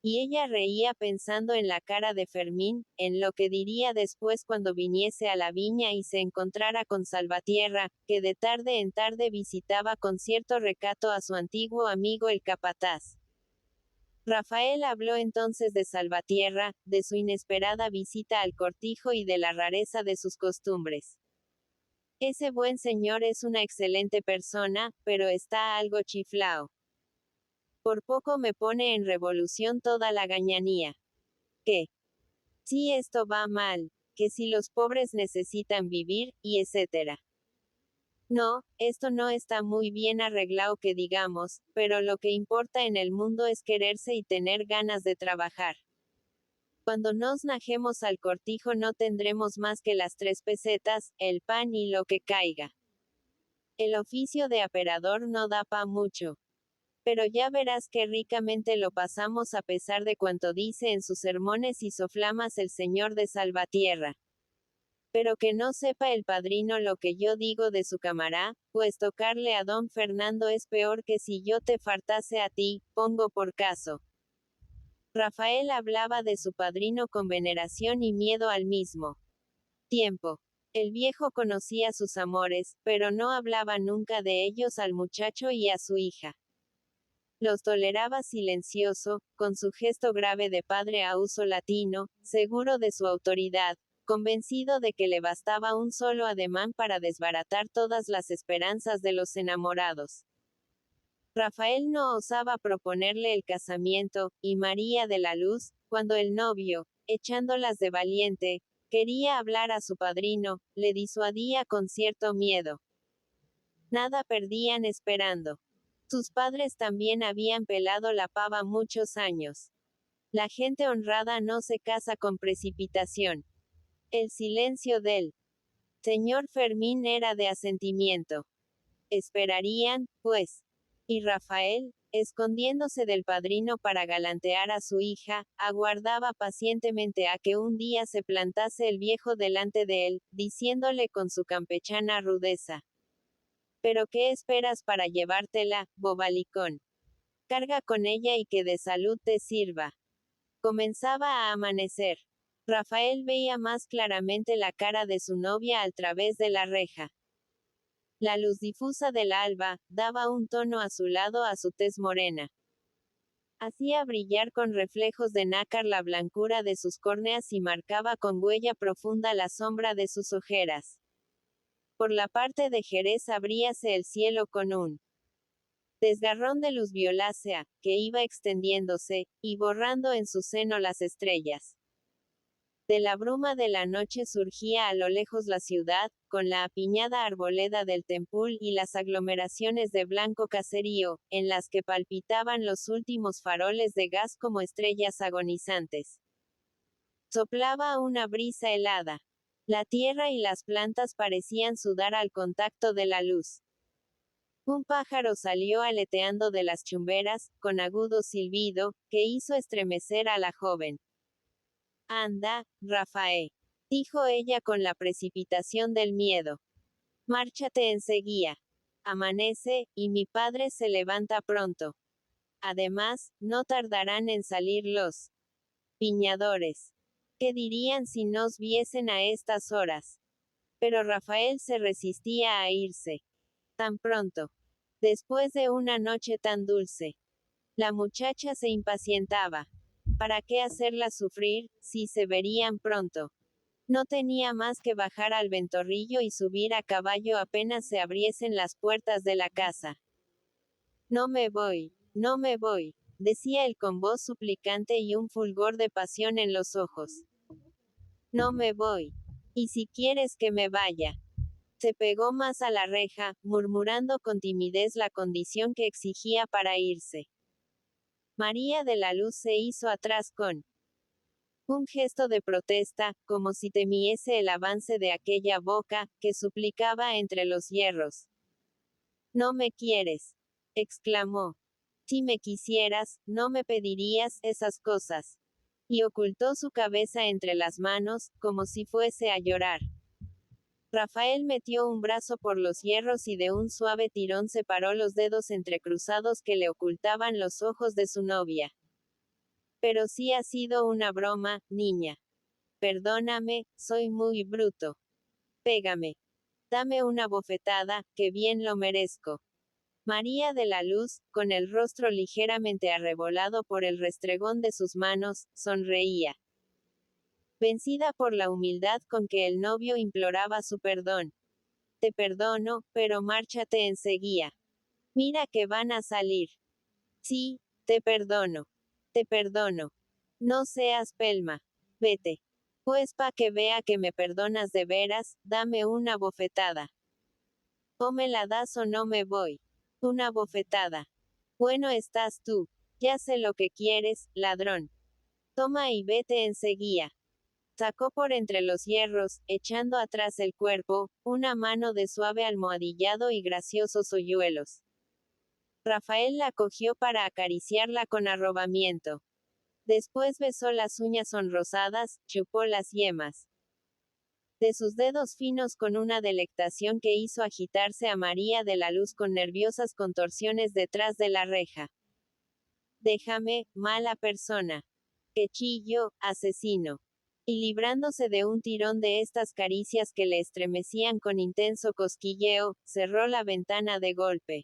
[SPEAKER 1] Y ella reía pensando en la cara de Fermín, en lo que diría después cuando viniese a la viña y se encontrara con Salvatierra, que de tarde en tarde visitaba con cierto recato a su antiguo amigo el capataz. Rafael habló entonces de Salvatierra, de su inesperada visita al cortijo y de la rareza de sus costumbres. Ese buen señor es una excelente persona, pero está algo chiflao. Por poco me pone en revolución toda la gañanía. ¿Qué? Si esto va mal, que si los pobres necesitan vivir, y etcétera. No, esto no está muy bien arreglado que digamos, pero lo que importa en el mundo es quererse y tener ganas de trabajar. Cuando nos najemos al cortijo no tendremos más que las 3 pesetas, el pan y lo que caiga. El oficio de aperador no da pa' mucho. Pero ya verás que ricamente lo pasamos a pesar de cuanto dice en sus sermones y soflamas el señor de Salvatierra. Pero que no sepa el padrino lo que yo digo de su camará, pues tocarle a don Fernando es peor que si yo te fartase a ti, pongo por caso. Rafael hablaba de su padrino con veneración y miedo al mismo tiempo. El viejo conocía sus amores, pero no hablaba nunca de ellos al muchacho y a su hija. Los toleraba silencioso, con su gesto grave de padre a uso latino, seguro de su autoridad, convencido de que le bastaba un solo ademán para desbaratar todas las esperanzas de los enamorados. Rafael no osaba proponerle el casamiento, y María de la Luz, cuando el novio, echándolas de valiente, quería hablar a su padrino, le disuadía con cierto miedo. Nada perdían esperando. Sus padres también habían pelado la pava muchos años. La gente honrada no se casa con precipitación. El silencio del señor Fermín era de asentimiento. Esperarían, pues. Y Rafael, escondiéndose del padrino para galantear a su hija, aguardaba pacientemente a que un día se plantase el viejo delante de él, diciéndole con su campechana rudeza: ¿pero qué esperas para llevártela, bobalicón? Carga con ella y que de salud te sirva. Comenzaba a amanecer. Rafael veía más claramente la cara de su novia al través de la reja. La luz difusa del alba, daba un tono azulado a su tez morena. Hacía brillar con reflejos de nácar la blancura de sus córneas y marcaba con huella profunda la sombra de sus ojeras. Por la parte de Jerez abríase el cielo con un desgarrón de luz violácea, que iba extendiéndose, y borrando en su seno las estrellas. De la bruma de la noche surgía a lo lejos la ciudad, con la apiñada arboleda del Tempul y las aglomeraciones de blanco caserío, en las que palpitaban los últimos faroles de gas como estrellas agonizantes. Soplaba una brisa helada. La tierra y las plantas parecían sudar al contacto de la luz. Un pájaro salió aleteando de las chumberas, con agudo silbido, que hizo estremecer a la joven. Anda, Rafael, dijo ella con la precipitación del miedo. Márchate enseguida. Amanece, y mi padre se levanta pronto. Además, no tardarán en salir los viñadores. ¿Qué dirían si nos viesen a estas horas? Pero Rafael se resistía a irse. Tan pronto. Después de una noche tan dulce. La muchacha se impacientaba. ¿Para qué hacerla sufrir, si se verían pronto? No tenía más que bajar al ventorrillo y subir a caballo apenas se abriesen las puertas de la casa. No me voy, decía él con voz suplicante y un fulgor de pasión en los ojos. No me voy. ¿Y si quieres que me vaya? Se pegó más a la reja, murmurando con timidez la condición que exigía para irse. María de la Luz se hizo atrás con un gesto de protesta, como si temiese el avance de aquella boca, que suplicaba entre los hierros. No me quieres, exclamó. Si me quisieras, no me pedirías esas cosas. Y ocultó su cabeza entre las manos, como si fuese a llorar. Rafael metió un brazo por los hierros y de un suave tirón separó los dedos entrecruzados que le ocultaban los ojos de su novia. Pero sí ha sido una broma, niña. Perdóname, soy muy bruto. Pégame. Dame una bofetada, que bien lo merezco. María de la Luz, con el rostro ligeramente arrebolado por el restregón de sus manos, sonreía. Vencida por la humildad con que el novio imploraba su perdón. Te perdono, pero márchate enseguida. Mira que van a salir. Sí, te perdono. Te perdono. No seas pelma. Vete. Pues pa' que vea que me perdonas de veras, dame una bofetada. O me la das o no me voy. Una bofetada. Bueno estás tú. Ya sé lo que quieres, ladrón. Toma y vete enseguida. Sacó por entre los hierros, echando atrás el cuerpo, una mano de suave almohadillado y graciosos hoyuelos. Rafael la cogió para acariciarla con arrobamiento. Después besó las uñas sonrosadas, chupó las yemas de sus dedos finos con una delectación que hizo agitarse a María de la Luz con nerviosas contorsiones detrás de la reja. Déjame, mala persona. Que chillo, asesino. Y librándose de un tirón de estas caricias que le estremecían con intenso cosquilleo, cerró la ventana de golpe.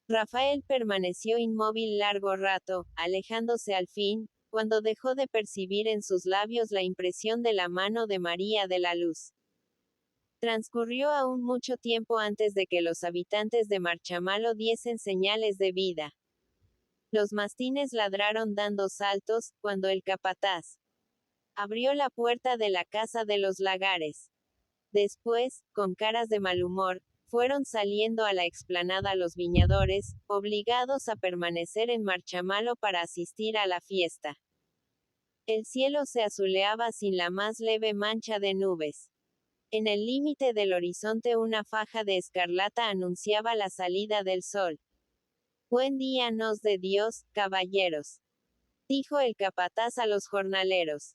[SPEAKER 1] Rafael permaneció inmóvil largo rato, alejándose al fin, cuando dejó de percibir en sus labios la impresión de la mano de María de la Luz. Transcurrió aún mucho tiempo antes de que los habitantes de Marchamalo diesen señales de vida. Los mastines ladraron dando saltos, cuando el capataz abrió la puerta de la casa de los Lagares. Después, con caras de mal humor, fueron saliendo a la explanada los viñadores, obligados a permanecer en Marchamalo para asistir a la fiesta. El cielo se azuleaba sin la más leve mancha de nubes. En el límite del horizonte una faja de escarlata anunciaba la salida del sol. Buen día nos dé Dios, caballeros, dijo el capataz a los jornaleros.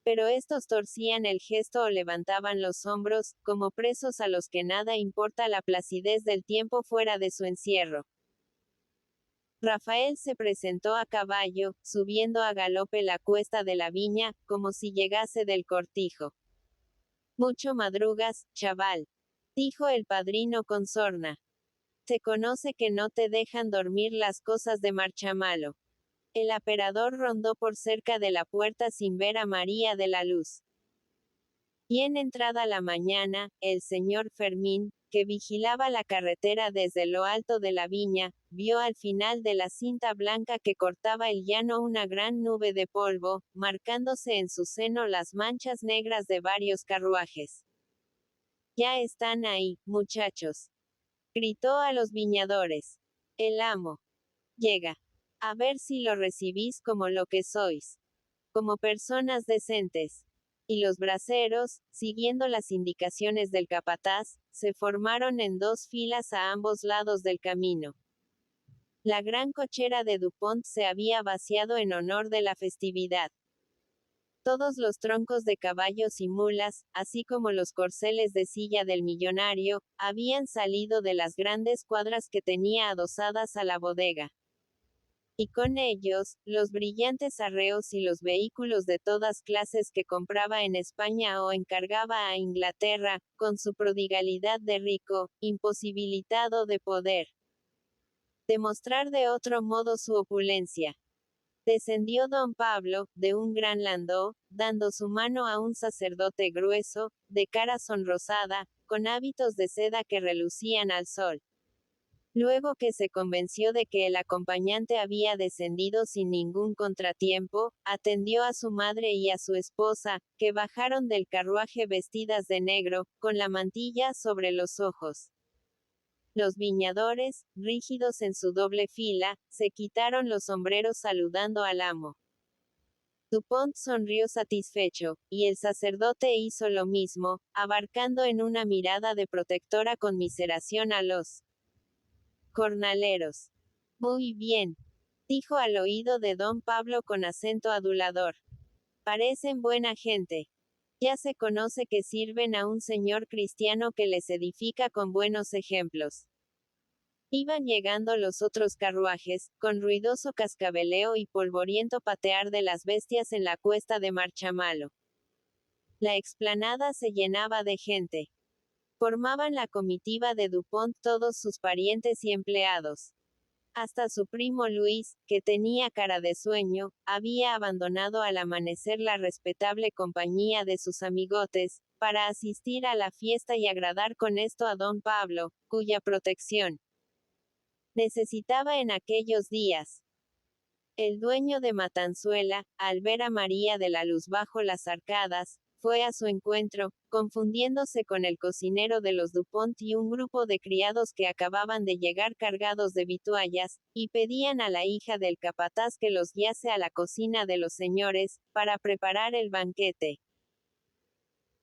[SPEAKER 1] Pero estos torcían el gesto o levantaban los hombros, como presos a los que nada importa la placidez del tiempo fuera de su encierro. Rafael se presentó a caballo, subiendo a galope la cuesta de la viña, como si llegase del cortijo. Mucho madrugas, chaval, dijo el padrino con sorna. Se conoce que no te dejan dormir las cosas de Marchamalo. El aperador rondó por cerca de la puerta sin ver a María de la Luz. Bien entrada la mañana, el señor Fermín, que vigilaba la carretera desde lo alto de la viña, vio al final de la cinta blanca que cortaba el llano una gran nube de polvo, marcándose en su seno las manchas negras de varios carruajes. Ya están ahí, muchachos, gritó a los viñadores. El amo llega. A ver si lo recibís como lo que sois. Como personas decentes. Y los braceros, siguiendo las indicaciones del capataz, se formaron en dos filas a ambos lados del camino. La gran cochera de Dupont se había vaciado en honor de la festividad. Todos los troncos de caballos y mulas, así como los corceles de silla del millonario, habían salido de las grandes cuadras que tenía adosadas a la bodega. Y con ellos, los brillantes arreos y los vehículos de todas clases que compraba en España o encargaba a Inglaterra, con su prodigalidad de rico, imposibilitado de poder demostrar de otro modo su opulencia. Descendió don Pablo, de un gran landó, dando su mano a un sacerdote grueso, de cara sonrosada, con hábitos de seda que relucían al sol. Luego que se convenció de que el acompañante había descendido sin ningún contratiempo, atendió a su madre y a su esposa, que bajaron del carruaje vestidas de negro, con la mantilla sobre los ojos. Los viñadores, rígidos en su doble fila, se quitaron los sombreros saludando al amo. Dupont sonrió satisfecho, y el sacerdote hizo lo mismo, abarcando en una mirada de protectora conmiseración a los jornaleros. Muy bien, dijo al oído de don Pablo con acento adulador. Parecen buena gente. Ya se conoce que sirven a un señor cristiano que les edifica con buenos ejemplos. Iban llegando los otros carruajes, con ruidoso cascabeleo y polvoriento patear de las bestias en la cuesta de Marchamalo. La explanada se llenaba de gente. Formaban la comitiva de Dupont todos sus parientes y empleados. Hasta su primo Luis, que tenía cara de sueño, había abandonado al amanecer la respetable compañía de sus amigotes, para asistir a la fiesta y agradar con esto a don Pablo, cuya protección necesitaba en aquellos días. El dueño de Matanzuela, al ver a María de la Luz bajo las arcadas, fue a su encuentro, confundiéndose con el cocinero de los Dupont y un grupo de criados que acababan de llegar cargados de vituallas, y pedían a la hija del capataz que los guiase a la cocina de los señores, para preparar el banquete.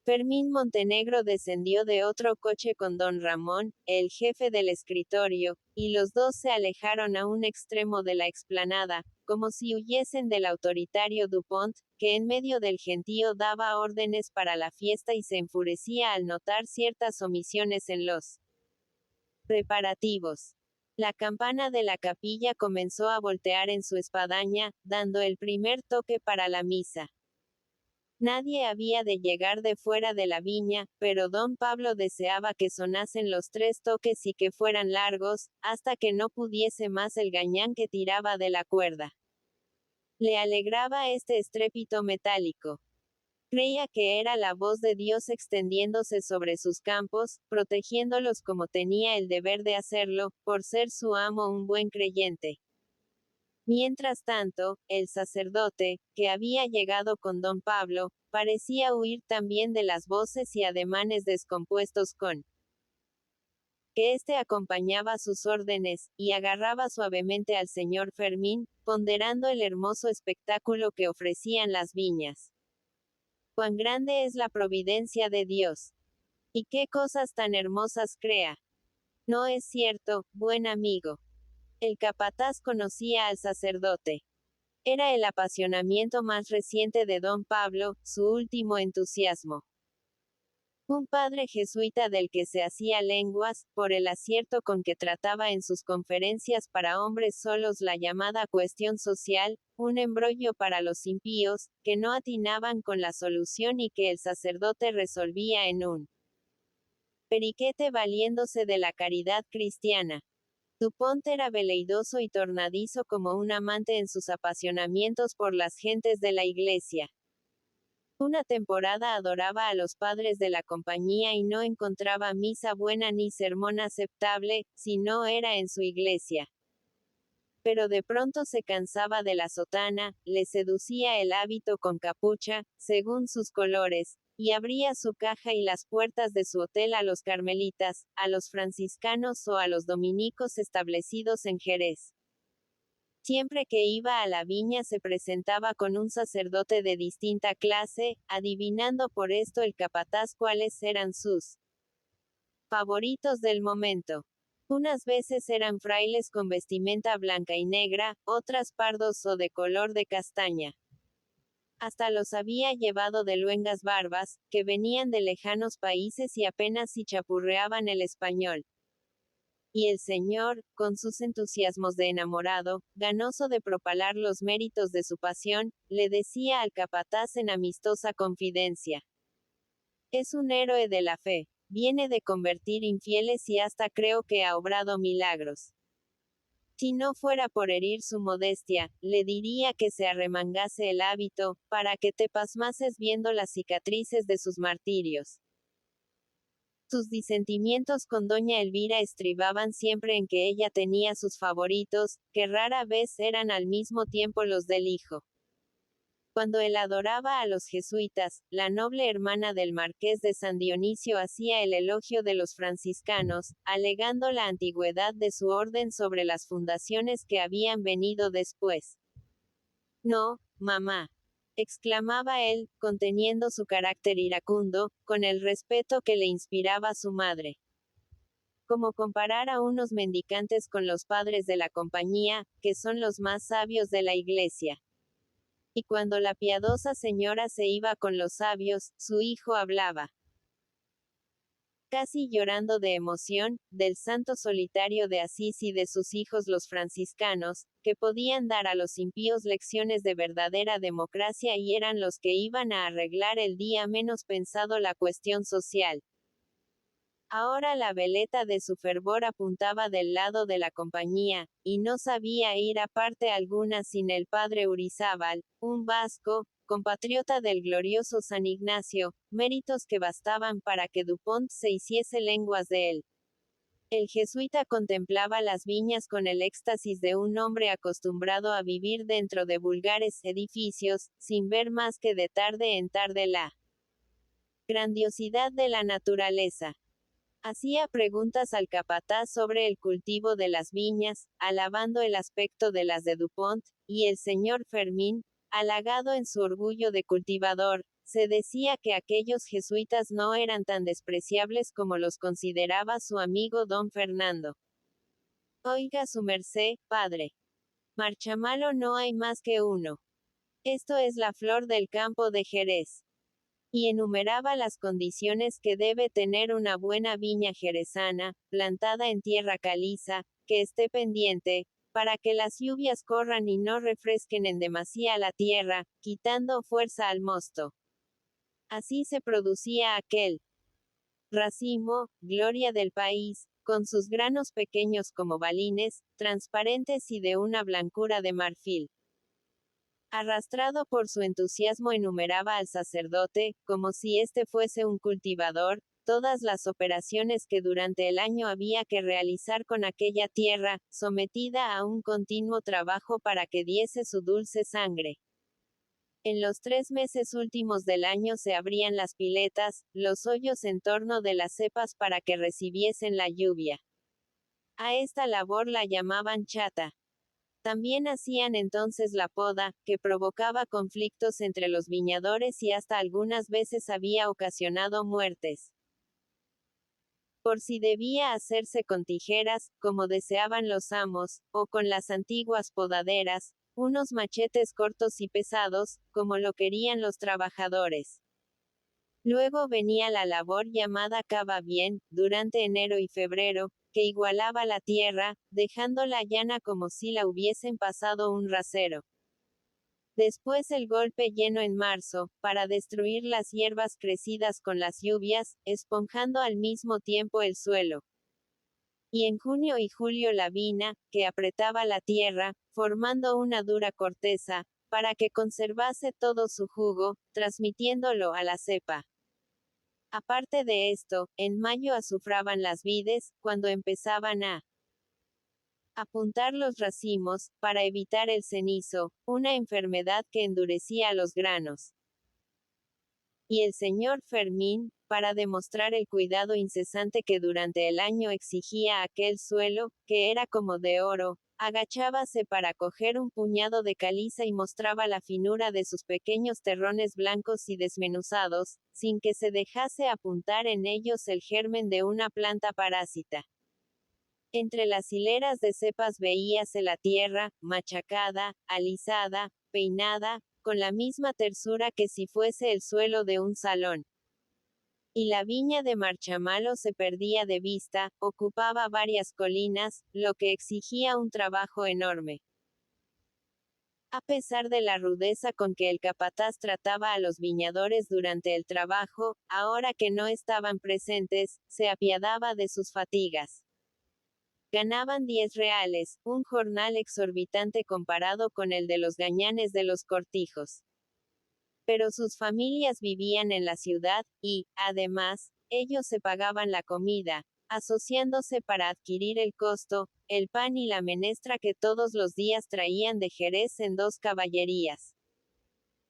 [SPEAKER 1] Fermín Montenegro descendió de otro coche con don Ramón, el jefe del escritorio, y los dos se alejaron a un extremo de la explanada, como si huyesen del autoritario Dupont, que en medio del gentío daba órdenes para la fiesta y se enfurecía al notar ciertas omisiones en los preparativos. La campana de la capilla comenzó a voltear en su espadaña, dando el primer toque para la misa. Nadie había de llegar de fuera de la viña, pero don Pablo deseaba que sonasen los 3 toques y que fueran largos, hasta que no pudiese más el gañán que tiraba de la cuerda. Le alegraba este estrépito metálico. Creía que era la voz de Dios extendiéndose sobre sus campos, protegiéndolos como tenía el deber de hacerlo, por ser su amo un buen creyente. Mientras tanto, el sacerdote, que había llegado con don Pablo, parecía huir también de las voces y ademanes descompuestos con que éste acompañaba sus órdenes, y agarraba suavemente al señor Fermín, ponderando el hermoso espectáculo que ofrecían las viñas. Cuán grande es la providencia de Dios. Y qué cosas tan hermosas crea. ¿No es cierto, buen amigo? El capataz conocía al sacerdote. Era el apasionamiento más reciente de don Pablo, su último entusiasmo. Un padre jesuita del que se hacía lenguas, por el acierto con que trataba en sus conferencias para hombres solos la llamada cuestión social, un embrollo para los impíos, que no atinaban con la solución y que el sacerdote resolvía en un periquete valiéndose de la caridad cristiana. Dupont era veleidoso y tornadizo como un amante en sus apasionamientos por las gentes de la iglesia. Una temporada adoraba a los padres de la compañía y no encontraba misa buena ni sermón aceptable, si no era en su iglesia. Pero de pronto se cansaba de la sotana, le seducía el hábito con capucha, según sus colores, y abría su caja y las puertas de su hotel a los carmelitas, a los franciscanos o a los dominicos establecidos en Jerez. Siempre que iba a la viña se presentaba con un sacerdote de distinta clase, adivinando por esto el capataz cuáles eran sus favoritos del momento. Unas veces eran frailes con vestimenta blanca y negra, otras pardos o de color de castaña. Hasta los había llevado de luengas barbas, que venían de lejanos países y apenas si chapurreaban el español. Y el señor, con sus entusiasmos de enamorado, ganoso de propalar los méritos de su pasión, le decía al capataz en amistosa confidencia: es un héroe de la fe, viene de convertir infieles y hasta creo que ha obrado milagros. Si no fuera por herir su modestia, le diría que se arremangase el hábito, para que te pasmases viendo las cicatrices de sus martirios. Sus disentimientos con doña Elvira estribaban siempre en que ella tenía sus favoritos, que rara vez eran al mismo tiempo los del hijo. Cuando él adoraba a los jesuitas, la noble hermana del marqués de San Dionisio hacía el elogio de los franciscanos, alegando la antigüedad de su orden sobre las fundaciones que habían venido después. No, mamá, exclamaba él, conteniendo su carácter iracundo, con el respeto que le inspiraba su madre. Como comparar a unos mendicantes con los padres de la compañía, que son los más sabios de la iglesia. Y cuando la piadosa señora se iba con los sabios, su hijo hablaba, casi llorando de emoción, del santo solitario de Asís y de sus hijos los franciscanos, que podían dar a los impíos lecciones de verdadera democracia y eran los que iban a arreglar el día menos pensado la cuestión social. Ahora la veleta de su fervor apuntaba del lado de la compañía, y no sabía ir a parte alguna sin el padre Urizábal, un vasco, compatriota del glorioso San Ignacio, méritos que bastaban para que Dupont se hiciese lenguas de él. El jesuita contemplaba las viñas con el éxtasis de un hombre acostumbrado a vivir dentro de vulgares edificios, sin ver más que de tarde en tarde la grandiosidad de la naturaleza. Hacía preguntas al capataz sobre el cultivo de las viñas, alabando el aspecto de las de Dupont, y el señor Fermín, halagado en su orgullo de cultivador, se decía que aquellos jesuitas no eran tan despreciables como los consideraba su amigo don Fernando. Oiga su merced, padre. Marchamalo no hay más que uno. Esto es la flor del campo de Jerez. Y enumeraba las condiciones que debe tener una buena viña jerezana, plantada en tierra caliza, que esté pendiente, para que las lluvias corran y no refresquen en demasía la tierra, quitando fuerza al mosto. Así se producía aquel racimo, gloria del país, con sus granos pequeños como balines, transparentes y de una blancura de marfil. Arrastrado por su entusiasmo enumeraba al sacerdote, como si éste fuese un cultivador, todas las operaciones que durante el año había que realizar con aquella tierra, sometida a un continuo trabajo para que diese su dulce sangre. En los 3 meses últimos del año se abrían las piletas, los hoyos en torno de las cepas para que recibiesen la lluvia. A esta labor la llamaban chata. También hacían entonces la poda, que provocaba conflictos entre los viñadores y hasta algunas veces había ocasionado muertes. Por si debía hacerse con tijeras, como deseaban los amos, o con las antiguas podaderas, unos machetes cortos y pesados, como lo querían los trabajadores. Luego venía la labor llamada cava bien, durante enero y febrero, que igualaba la tierra, dejándola llana como si la hubiesen pasado un rasero. Después el golpe lleno en marzo, para destruir las hierbas crecidas con las lluvias, esponjando al mismo tiempo el suelo. Y en junio y julio la vina, que apretaba la tierra, formando una dura corteza, para que conservase todo su jugo, transmitiéndolo a la cepa. Aparte de esto, en mayo azufraban las vides, cuando empezaban a apuntar los racimos, para evitar el cenizo, una enfermedad que endurecía los granos. Y el señor Fermín, para demostrar el cuidado incesante que durante el año exigía aquel suelo, que era como de oro, agachábase para coger un puñado de caliza y mostraba la finura de sus pequeños terrones blancos y desmenuzados, sin que se dejase apuntar en ellos el germen de una planta parásita. Entre las hileras de cepas veíase la tierra, machacada, alisada, peinada, con la misma tersura que si fuese el suelo de un salón. Y la viña de Marchamalo se perdía de vista, ocupaba varias colinas, lo que exigía un trabajo enorme. A pesar de la rudeza con que el capataz trataba a los viñadores durante el trabajo, ahora que no estaban presentes, se apiadaba de sus fatigas. Ganaban 10 reales, un jornal exorbitante comparado con el de los gañanes de los cortijos. Pero sus familias vivían en la ciudad, y, además, ellos se pagaban la comida, asociándose para adquirir el costo, el pan y la menestra que todos los días traían de Jerez en 2 caballerías.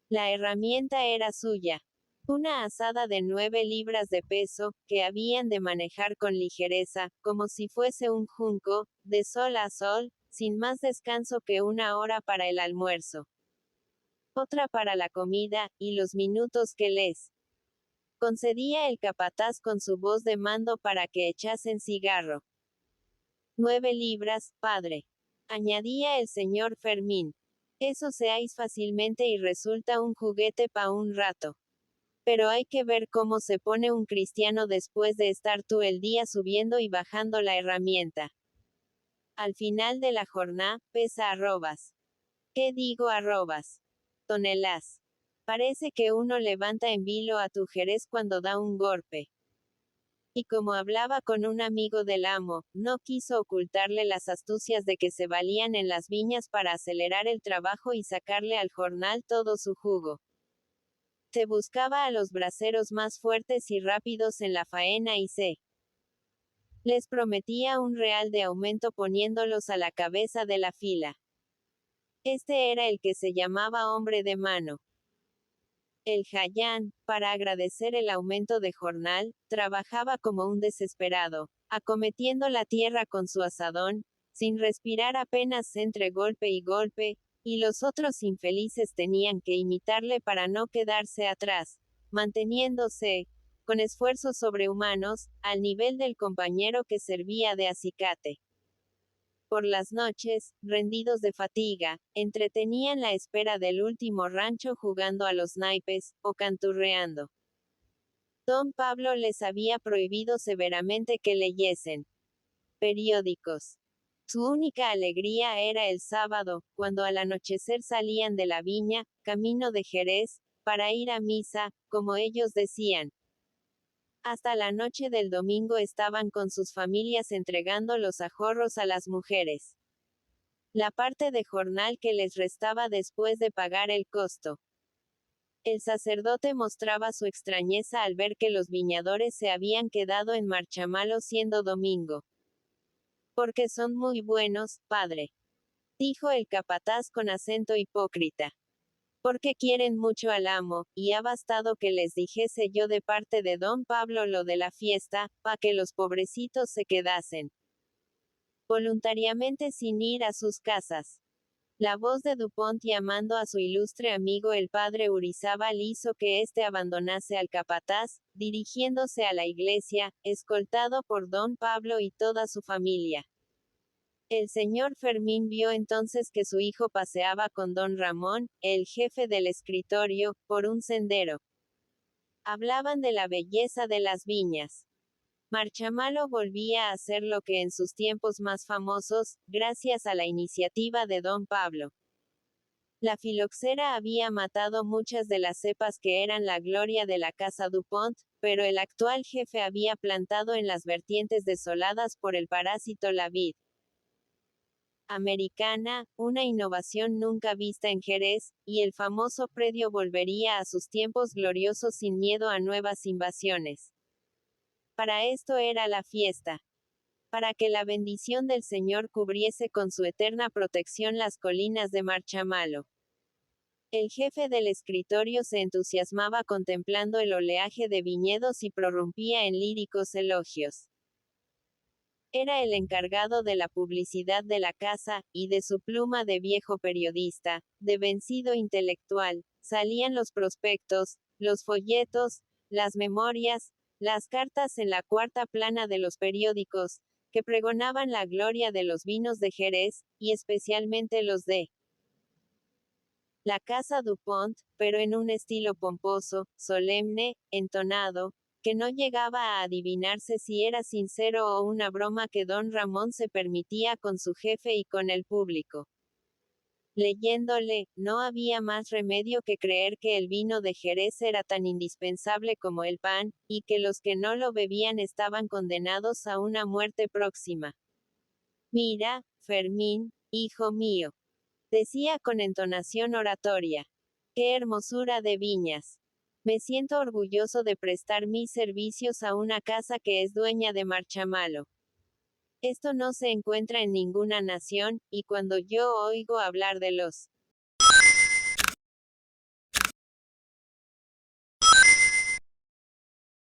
[SPEAKER 1] La herramienta era suya. Una azada de 9 libras de peso, que habían de manejar con ligereza, como si fuese un junco, de sol a sol, sin más descanso que 1 hora para el almuerzo. Otra para la comida, y los minutos que les concedía el capataz con su voz de mando para que echasen cigarro. 9 libras, padre, añadía el señor Fermín. Eso seáis fácilmente y resulta un juguete pa' un rato. Pero hay que ver cómo se pone un cristiano después de estar tú el día subiendo y bajando la herramienta. Al final de la jornada, pesa arrobas. ¿Qué digo arrobas? Tonelás. Parece que uno levanta en vilo a tu Jerez cuando da un golpe. Y como hablaba con un amigo del amo, no quiso ocultarle las astucias de que se valían en las viñas para acelerar el trabajo y sacarle al jornal todo su jugo. Se buscaba a los braceros más fuertes y rápidos en la faena y se les prometía un real de aumento poniéndolos a la cabeza de la fila. Este era el que se llamaba hombre de mano. El Jayán, para agradecer el aumento de jornal, trabajaba como un desesperado, acometiendo la tierra con su azadón, sin respirar apenas entre golpe y golpe, y los otros infelices tenían que imitarle para no quedarse atrás, manteniéndose, con esfuerzos sobrehumanos, al nivel del compañero que servía de acicate. Por las noches, rendidos de fatiga, entretenían la espera del último rancho jugando a los naipes, o canturreando. Don Pablo les había prohibido severamente que leyesen periódicos. Su única alegría era el sábado, cuando al anochecer salían de la viña, camino de Jerez, para ir a misa, como ellos decían. Hasta la noche del domingo estaban con sus familias entregando los ajorros a las mujeres. La parte de jornal que les restaba después de pagar el costo. El sacerdote mostraba su extrañeza al ver que los viñadores se habían quedado en Marchamalo siendo domingo. Porque son muy buenos, padre, dijo el capataz con acento hipócrita. Porque quieren mucho al amo, y ha bastado que les dijese yo de parte de don Pablo lo de la fiesta, pa' que los pobrecitos se quedasen voluntariamente sin ir a sus casas. La voz de Dupont llamando a su ilustre amigo el padre Urizábal hizo que éste abandonase al capataz, dirigiéndose a la iglesia, escoltado por don Pablo y toda su familia. El señor Fermín vio entonces que su hijo paseaba con don Ramón, el jefe del escritorio, por un sendero. Hablaban de la belleza de las viñas. Marchamalo volvía a ser lo que en sus tiempos más famosos, gracias a la iniciativa de don Pablo. La filoxera había matado muchas de las cepas que eran la gloria de la casa Dupont, pero el actual jefe había plantado en las vertientes desoladas por el parásito la vid americana, una innovación nunca vista en Jerez, y el famoso predio volvería a sus tiempos gloriosos sin miedo a nuevas invasiones. Para esto era la fiesta. Para que la bendición del Señor cubriese con su eterna protección las colinas de Marchamalo. El jefe del escritorio se entusiasmaba contemplando el oleaje de viñedos y prorrumpía en líricos elogios. Era el encargado de la publicidad de la casa, y de su pluma de viejo periodista, de vencido intelectual, salían los prospectos, los folletos, las memorias, las cartas en la cuarta plana de los periódicos, que pregonaban la gloria de los vinos de Jerez, y especialmente los de La casa Dupont, pero en un estilo pomposo, solemne, entonado, que no llegaba a adivinarse si era sincero o una broma que don Ramón se permitía con su jefe y con el público. Leyéndole, no había más remedio que creer que el vino de Jerez era tan indispensable como el pan, y que los que no lo bebían estaban condenados a una muerte próxima. Mira, Fermín, hijo mío, decía con entonación oratoria. ¡Qué hermosura de viñas! Me siento orgulloso de prestar mis servicios a una casa que es dueña de Marchamalo. Esto no se encuentra en ninguna nación, y cuando yo oigo hablar de los